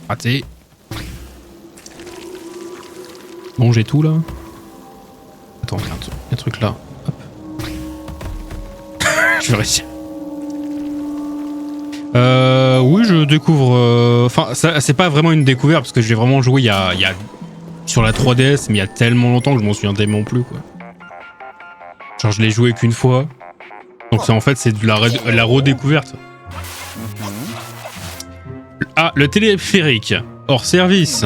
Raté. Bon, j'ai tout là. attends, regarde. Il y a un truc là. Hop. Je vais réussir. Oui, je découvre... Enfin, c'est pas vraiment une découverte, parce que j'ai vraiment joué il y a... Sur la 3DS, mais il y a tellement longtemps que je m'en souviens tellement plus, quoi. Genre, je l'ai joué qu'une fois. Donc, en fait, c'est de la redécouverte. Ah, le téléphérique. Hors service.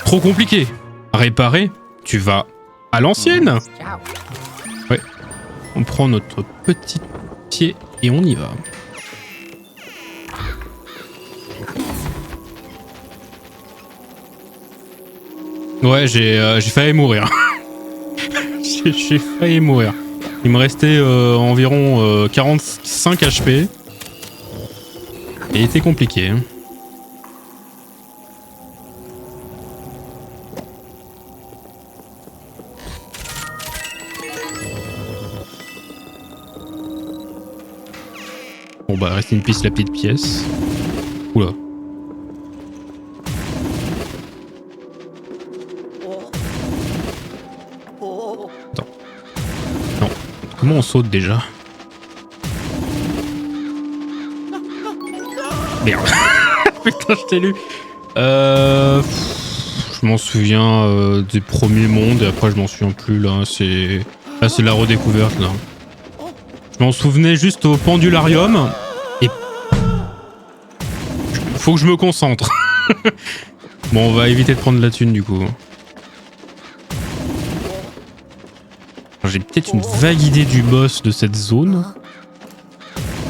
Trop compliqué. À réparer, tu vas à l'ancienne. Ouais. On prend notre petit pied et on y va. Ouais, j'ai failli mourir. J'ai failli mourir. Il me restait environ 45 HP. Et il était compliqué. Hein. Bon bah, reste une piste, la petite pièce. Oula. Attends. Non. Comment on saute déjà? Merde. Putain, je t'ai lu. Je m'en souviens des premiers mondes et après je m'en souviens plus là. Là c'est la redécouverte là. Je m'en souvenais juste au pendularium et faut que je me concentre. Bon, on va éviter de prendre la thune du coup. J'ai peut-être une vague idée du boss de cette zone.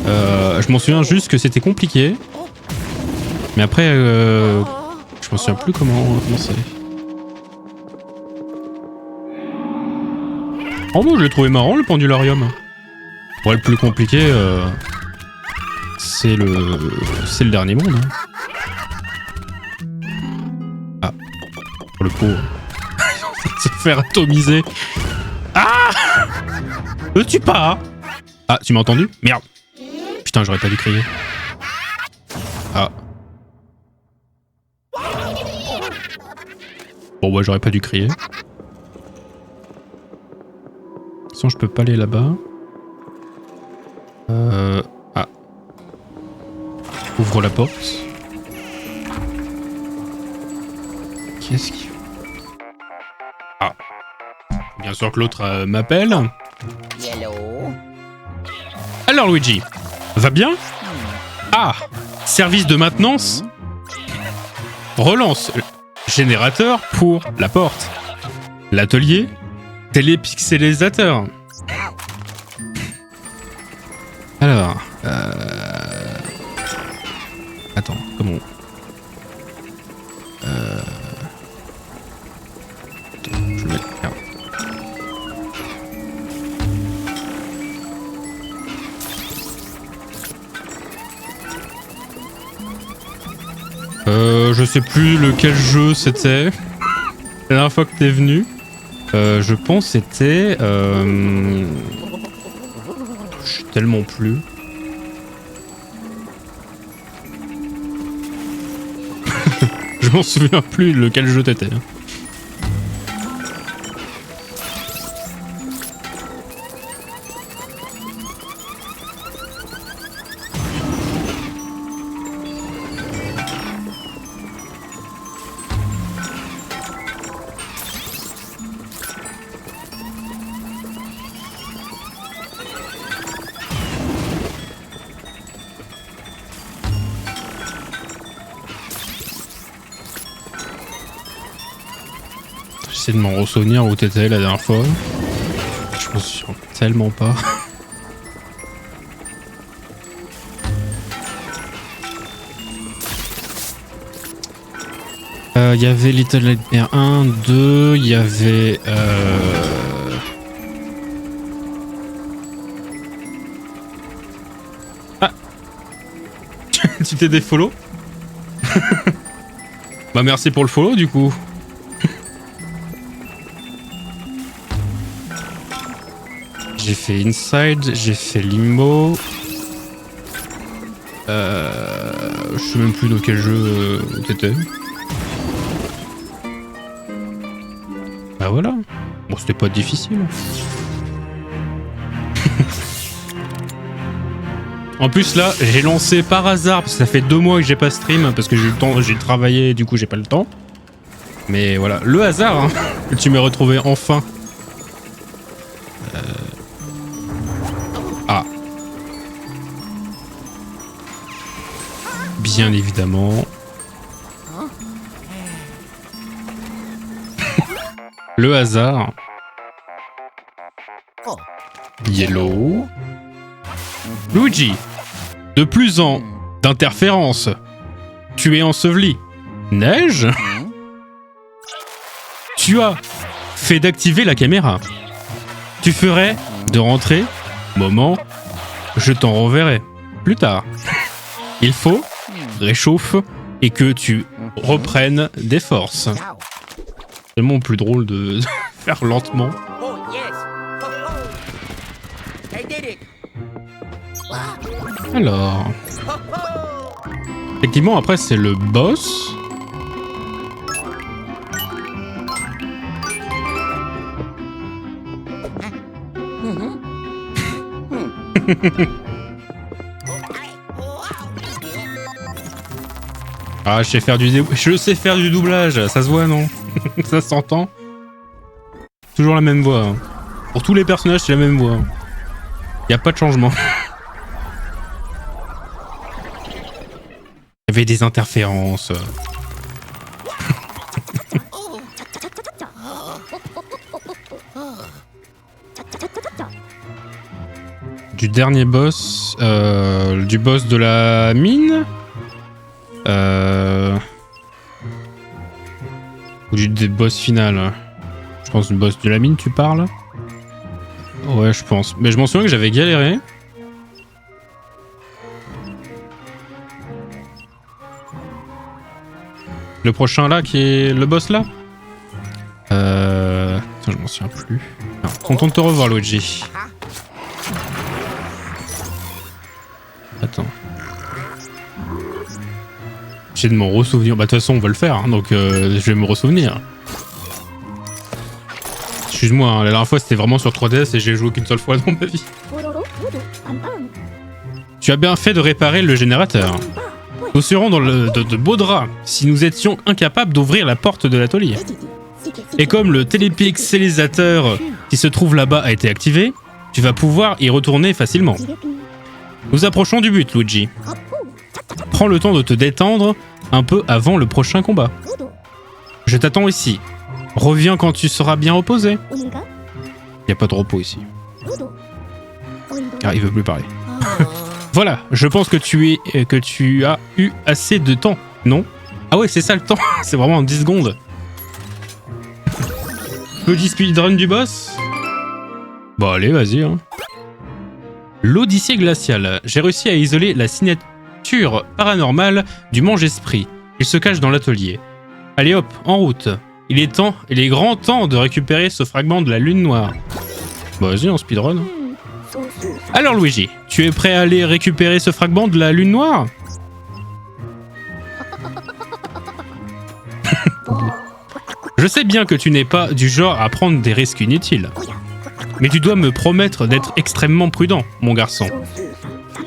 Je m'en souviens juste que c'était compliqué. Mais après, je m'en souviens plus comment c'est. Oh bon, je l'ai trouvé marrant le pendularium. Bon, le plus compliqué, c'est le dernier monde. Hein. Ah, le pauvre. Il va se faire atomiser. Ah! Ne tue pas! Ah, tu m'as entendu? Merde! Putain, j'aurais pas dû crier. Ah. Bon, bah, j'aurais pas dû crier. De toute façon, je peux pas aller là-bas. Ah. Ouvre la porte. Qu'est-ce qu'il... Ah. Bien sûr que l'autre m'appelle. Alors Luigi, va bien? Ah, service de maintenance. Relance générateur pour la porte. L'atelier, télépixelisateur. Alors, attends, comment? Attends, je vais mettre... Merde. Je sais plus lequel jeu c'était. La dernière fois que t'es venu. Je pense c'était... Je sais tellement plus. Je m'en souviens plus lequel jeu t'étais. J'essaie de m'en ressouvenir où t'étais la dernière fois. Je m'en souviens tellement pas. Il y avait Little Nightmares 1, 2, il y avait... Ah. Tu t'es défollow. Bah merci pour le follow du coup. J'ai fait Inside, j'ai fait Limbo. Je sais même plus dans quel jeu t'étais. Bah voilà. Bon, c'était pas difficile. En plus là, j'ai lancé par hasard, parce que ça fait 2 mois que j'ai pas stream, parce que j'ai eu le temps, j'ai travaillé, du coup j'ai pas le temps. Mais voilà, le hasard, hein, que tu m'as retrouvé enfin. Ah. Bien évidemment. Le hasard. Oh. Yellow. Luigi. De plus en d'interférences. Tu es enseveli. Neige. Tu as fait d'activer la caméra. Tu ferais de rentrer. Moment. Je t'en reverrai plus tard. Il faut réchauffe et que tu reprennes des forces. C'est tellement plus drôle de faire lentement. Oh yes. Ho, ho. I did it. Alors, Ho, ho. effectivement, après c'est le boss. Ah, je sais faire du doublage, ça se voit, non? Ça s'entend. Toujours la même voix. Hein. Pour tous les personnages, c'est la même voix. Y a pas de changement. Il y avait des interférences. Du dernier boss, du boss de la mine, ou des boss final. Je pense du boss de la mine, tu parles? Ouais, je pense. Mais je m'en souviens que j'avais galéré. Le prochain là, qui est le boss là? Attends, je m'en souviens plus. Non, content de te revoir, Luigi. Attends. J'ai de m'en ressouvenir. Bah de toute façon on va le faire, hein, donc je vais me ressouvenir. Excuse-moi, hein, la dernière fois c'était vraiment sur 3DS et j'ai joué qu'une seule fois dans ma vie. Tu as bien fait de réparer le générateur. Nous serions dans de beaux draps si nous étions incapables d'ouvrir la porte de l'atelier. Et comme le télépixelisateur qui se trouve là-bas a été activé, tu vas pouvoir y retourner facilement. Nous approchons du but, Luigi. Prends le temps de te détendre un peu avant le prochain combat. Je t'attends ici. Reviens quand tu seras bien reposé. Il n'y a pas de repos ici. Ah, il veut plus parler. Voilà, je pense que tu as eu assez de temps, non? Ah ouais, c'est ça le temps. C'est vraiment en 10 secondes. Petit speedrun du boss? Bon, allez, vas-y. Hein. L'Odyssée glaciale. J'ai réussi à isoler la signature paranormale du mange-esprit. Il se cache dans l'atelier. Allez hop, en route. Il est grand temps de récupérer ce fragment de la lune noire. Bah vas-y, en speedrun. Alors Luigi, tu es prêt à aller récupérer ce fragment de la lune noire? Je sais bien que tu n'es pas du genre à prendre des risques inutiles. Mais tu dois me promettre d'être extrêmement prudent, mon garçon.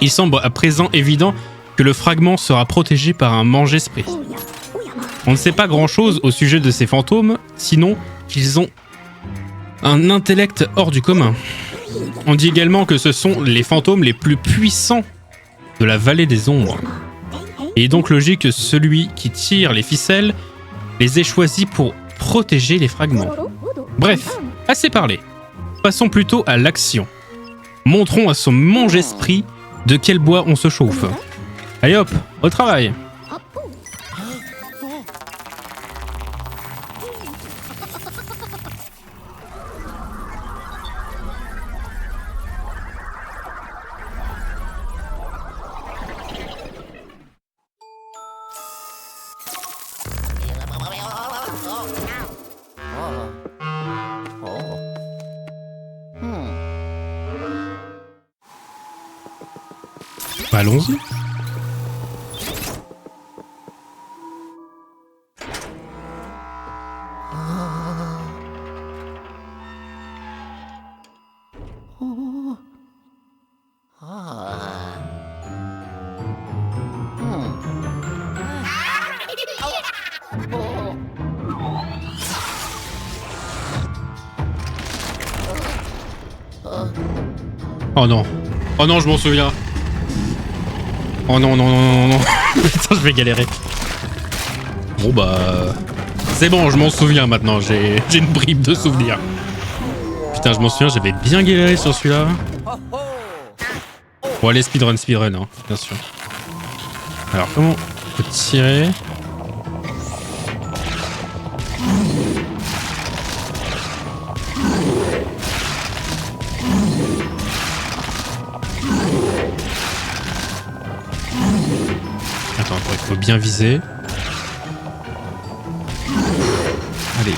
Il semble à présent évident que le fragment sera protégé par un mange-esprit. On ne sait pas grand-chose au sujet de ces fantômes, sinon qu'ils ont un intellect hors du commun. On dit également que ce sont les fantômes les plus puissants de la vallée des ombres. Il est donc logique que celui qui tire les ficelles les ait choisis pour protéger les fragments. Bref, assez parlé. Passons plutôt à l'action. Montrons à son mange-esprit de quel bois on se chauffe. Allez hop, au travail. Allons-y. Oh non. Oh non, je m'en souviens. Oh non, non, non, non, non. Putain, je vais galérer. Bon bah... C'est bon, je m'en souviens maintenant. J'ai une bribe de souvenirs. Putain, je m'en souviens, j'avais bien galéré sur celui-là. Bon, allez, speedrun, hein, bien sûr. Alors, comment on peut tirer? Attends, il faut bien viser. Allez.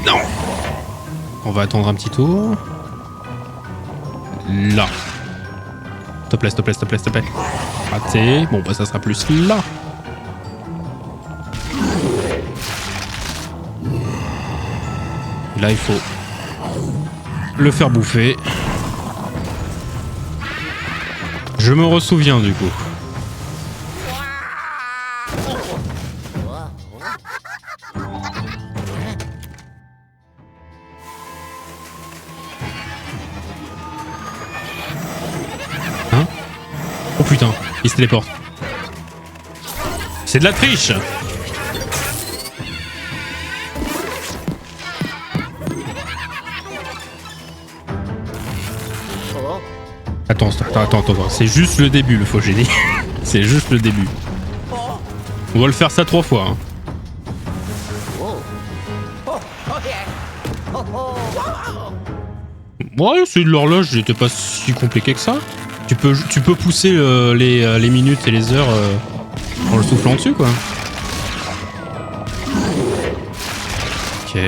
Non! On va attendre un petit tour. Là. S'il te plaît, s'il te plaît, s'il te plaît, s'il te plaît. Raté. Bon, bah ça sera plus là. Là, il faut le faire bouffer. Je me ressouviens du coup. Hein? Oh putain, il se téléporte. C'est de la triche! Attends, c'est juste le début, le faux génie. C'est juste le début. On va le faire ça 3 fois. Hein. Ouais, c'est de l'horloge, j'étais pas si compliqué que ça. Tu peux pousser les minutes et les heures en le soufflant dessus, quoi. Ok.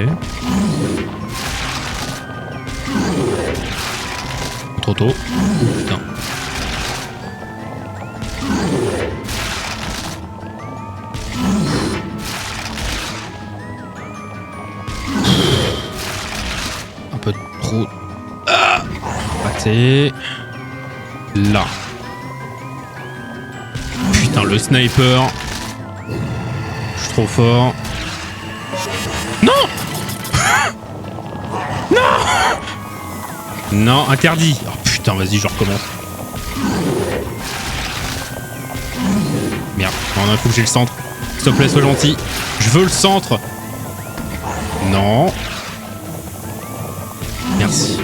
Trop tôt. Oh, putain. Un peu trop. Ah, raté. Là. Putain, le sniper. Je suis trop fort. Non! Non! Non, interdit. Oh, putain, vas-y, je recommence. Merde, non, il faut que j'ai le centre. S'il te plaît, sois gentil. Je veux le centre. Non. Merci.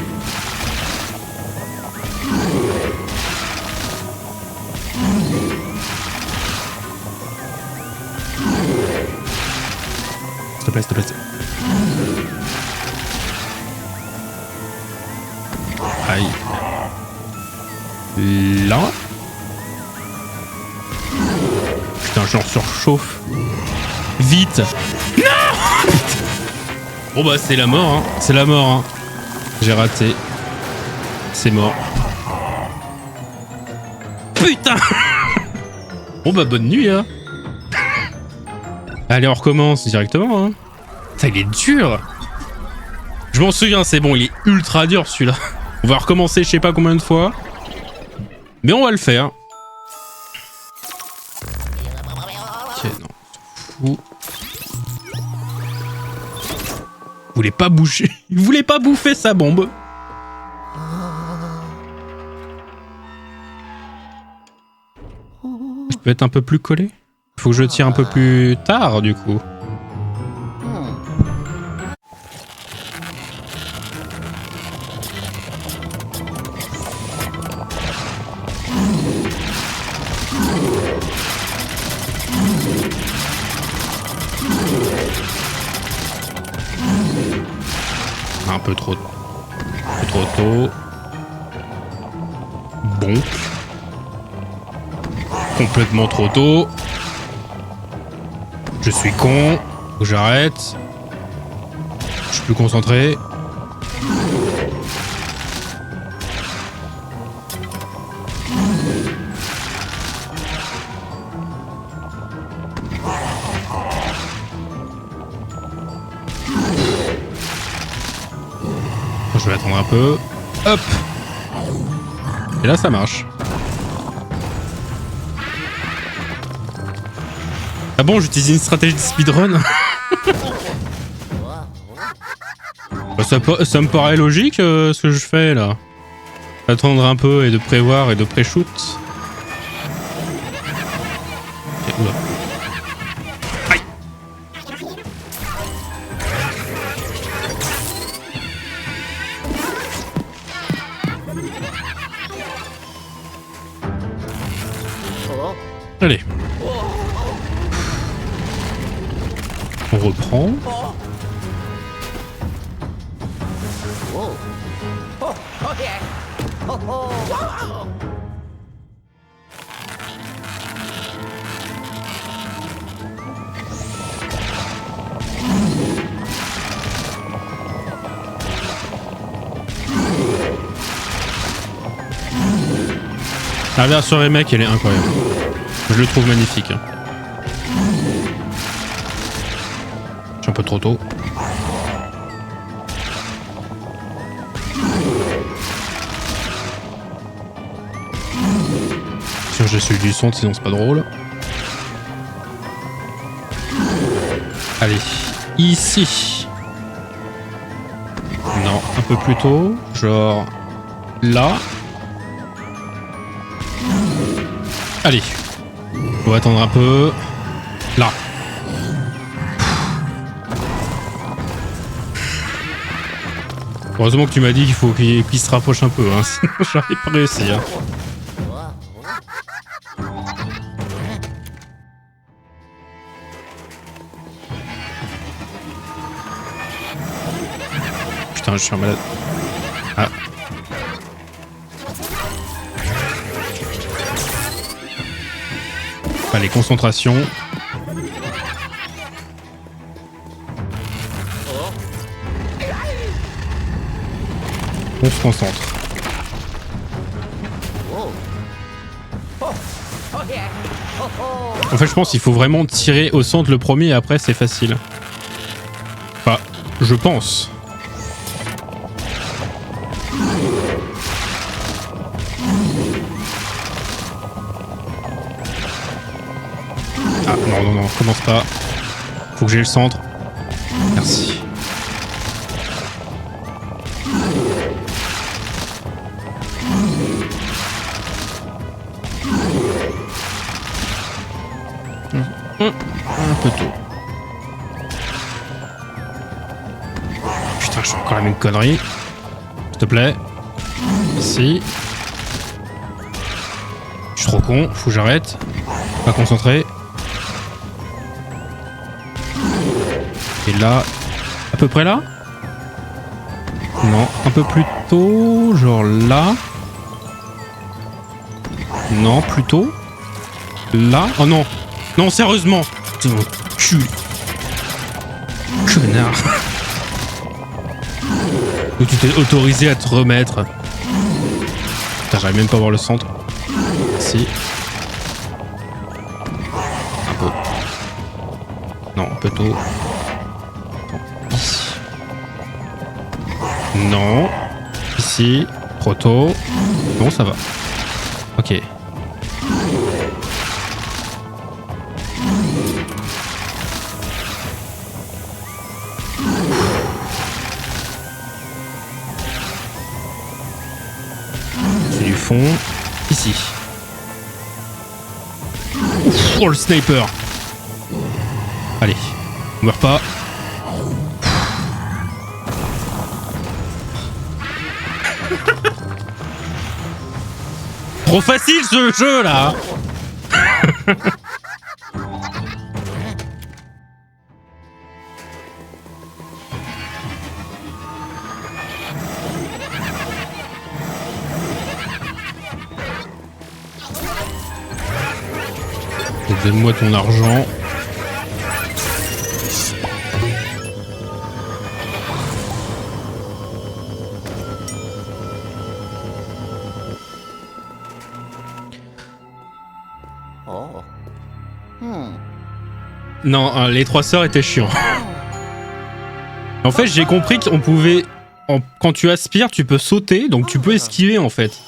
S'il te plaît, s'il te plaît. Aïe. Là. Putain, j'en surchauffe. Vite. Non. Bon bah c'est la mort, hein. C'est la mort, hein. J'ai raté. C'est mort. Putain. Bon bah bonne nuit, hein. Allez, on recommence directement, hein. Ça, il est dur. Je m'en souviens, c'est bon, il est ultra dur celui-là. On va recommencer je sais pas combien de fois. Mais on va le faire. Ok, non. Fou. Il voulait pas bouger. Il voulait pas bouffer sa bombe. Je peux être un peu plus collé? Faut que je tire un peu plus tard du coup. Un peu trop tôt. Bon. Complètement trop tôt. Je suis con. Faut que j'arrête. Je suis plus concentré. je vais attendre un peu. Hop. Et là, ça marche. Ah bon, j'utilise une stratégie de speedrun. Bah, ça me paraît logique ce que je fais là. Attendre un peu et de prévoir et de pré-shoot. Ok, oula. Aïe. Allez. On reprend. La version remake, elle est incroyable. Je le trouve magnifique. Je suis un peu trop tôt. Sûr, j'ai celui du son, sinon c'est pas drôle. Allez, ici. Non, un peu plus tôt. Genre là. Allez. On va attendre un peu. Là. Heureusement que tu m'as dit qu'il faut qu'il se rapproche un peu, hein. Sinon j'arrive pas réussi. Hein. Putain, je suis un malade. Ah. Allez, concentration. On se concentre. En fait, je pense qu'il faut vraiment tirer au centre le premier et après c'est facile. Enfin, je pense. Ah non, non, non, commence pas. Faut que j'ai le centre. Merci. Un peu tôt. Putain, je fais encore la même connerie. S'il te plaît. Merci. Je suis trop con, faut que j'arrête. Pas concentré. Et là, à peu près là? Non, un peu plus tôt, genre là. Non, plutôt là. Oh non, non, sérieusement. Putain, cul. Connard. Où tu t'es autorisé à te remettre. Putain, j'arrive même pas à voir le centre. Si. Un peu. Non, un peu tôt. Ici. Non. Ici. Trop tôt. Non, ça va. Ok. C'est du fond. Ici. Oh, le sniper. Allez. On meurt pas. Trop facile ce jeu là. Donne-moi ton argent. Non, les trois sœurs étaient chiants. En fait, j'ai compris qu'on pouvait quand tu aspires, tu peux sauter, donc tu peux esquiver en fait.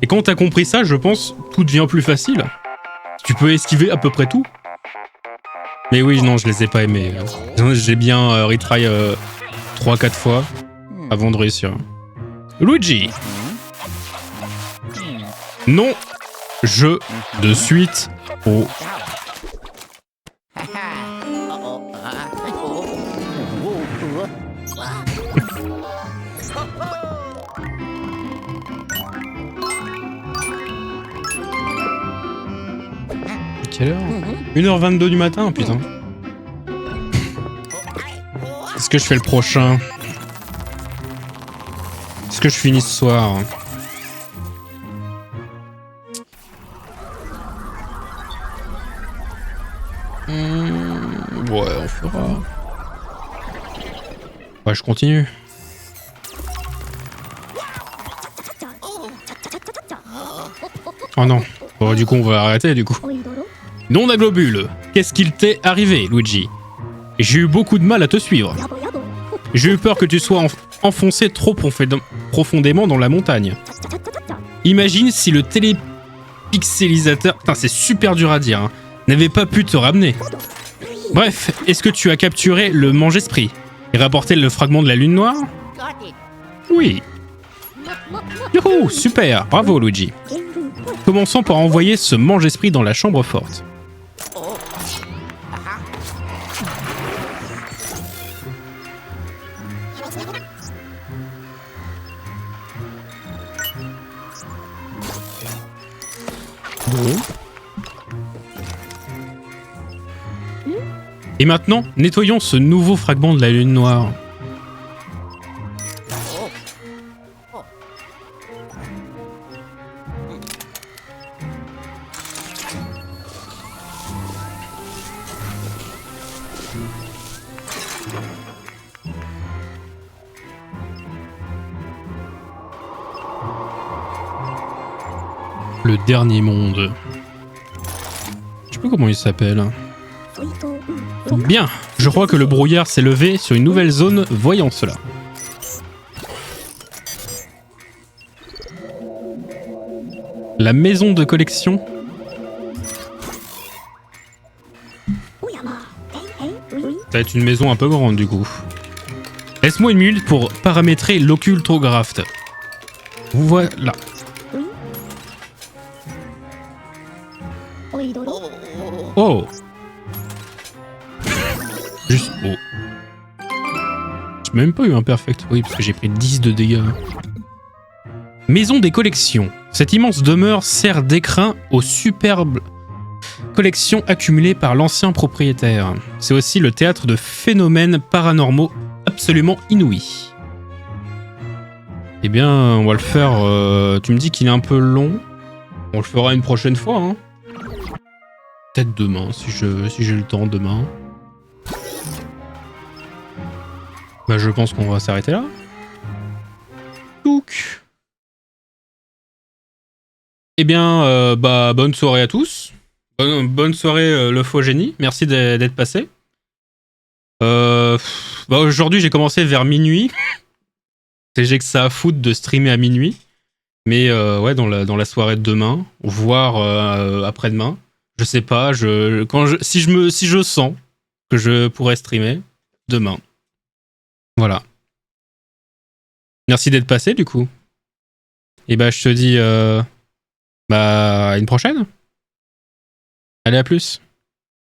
Et quand t'as compris ça, je pense, tout devient plus facile. Tu peux esquiver à peu près tout. Mais oui, non, je les ai pas aimés. J'ai bien retry 3-4 fois avant de réussir. Luigi. Non, je de suite au... Quelle heure 1h22 du matin, putain. Est-ce que je fais le prochain? Est-ce que je finis ce soir? Ouais, on fera. Ouais, je continue. Oh non. Bon, du coup, on va arrêter, du coup. Non à globule. Qu'est-ce qu'il t'est arrivé, Luigi? J'ai eu beaucoup de mal à te suivre. J'ai eu peur que tu sois enfoncé trop profondément dans la montagne. Imagine si le télépixelisateur... Putain, c'est super dur à dire, hein, n'avait pas pu te ramener. Bref, est-ce que tu as capturé le mange-esprit et rapporté le fragment de la lune noire? Oui. Youhou, super, bravo Luigi. Commençons par envoyer ce mange-esprit dans la chambre forte. Bon. Et maintenant, nettoyons ce nouveau fragment de la lune noire. Le dernier monde. Je sais pas comment il s'appelle. Bien, je crois que le brouillard s'est levé sur une nouvelle zone, voyons cela. La maison de collection. Ça va être une maison un peu grande du coup. Laisse-moi une minute pour paramétrer l'occultograft. Voilà. Oh. Juste... Oh. J'ai même pas eu un perfect. Oui, parce que j'ai pris 10 de dégâts. Maison des collections. Cette immense demeure sert d'écrin aux superbes collections accumulées par l'ancien propriétaire. C'est aussi le théâtre de phénomènes paranormaux absolument inouïs. Eh bien, on va le faire... tu me dis qu'il est un peu long. On le fera une prochaine fois, hein. Peut-être demain, si j'ai le temps demain. Bah, je pense qu'on va s'arrêter là. Touc. Eh bien, bah, bonne soirée à tous. Bonne soirée, le faux génie. Merci d'être passé. Bah, aujourd'hui, j'ai commencé vers minuit. J'ai que ça à foutre de streamer à minuit. Mais ouais, dans la soirée de demain, voire après-demain. Je sais pas, si je sens que je pourrais streamer demain. Voilà. Merci d'être passé du coup. Et bah je te dis bah à une prochaine. Allez, à plus.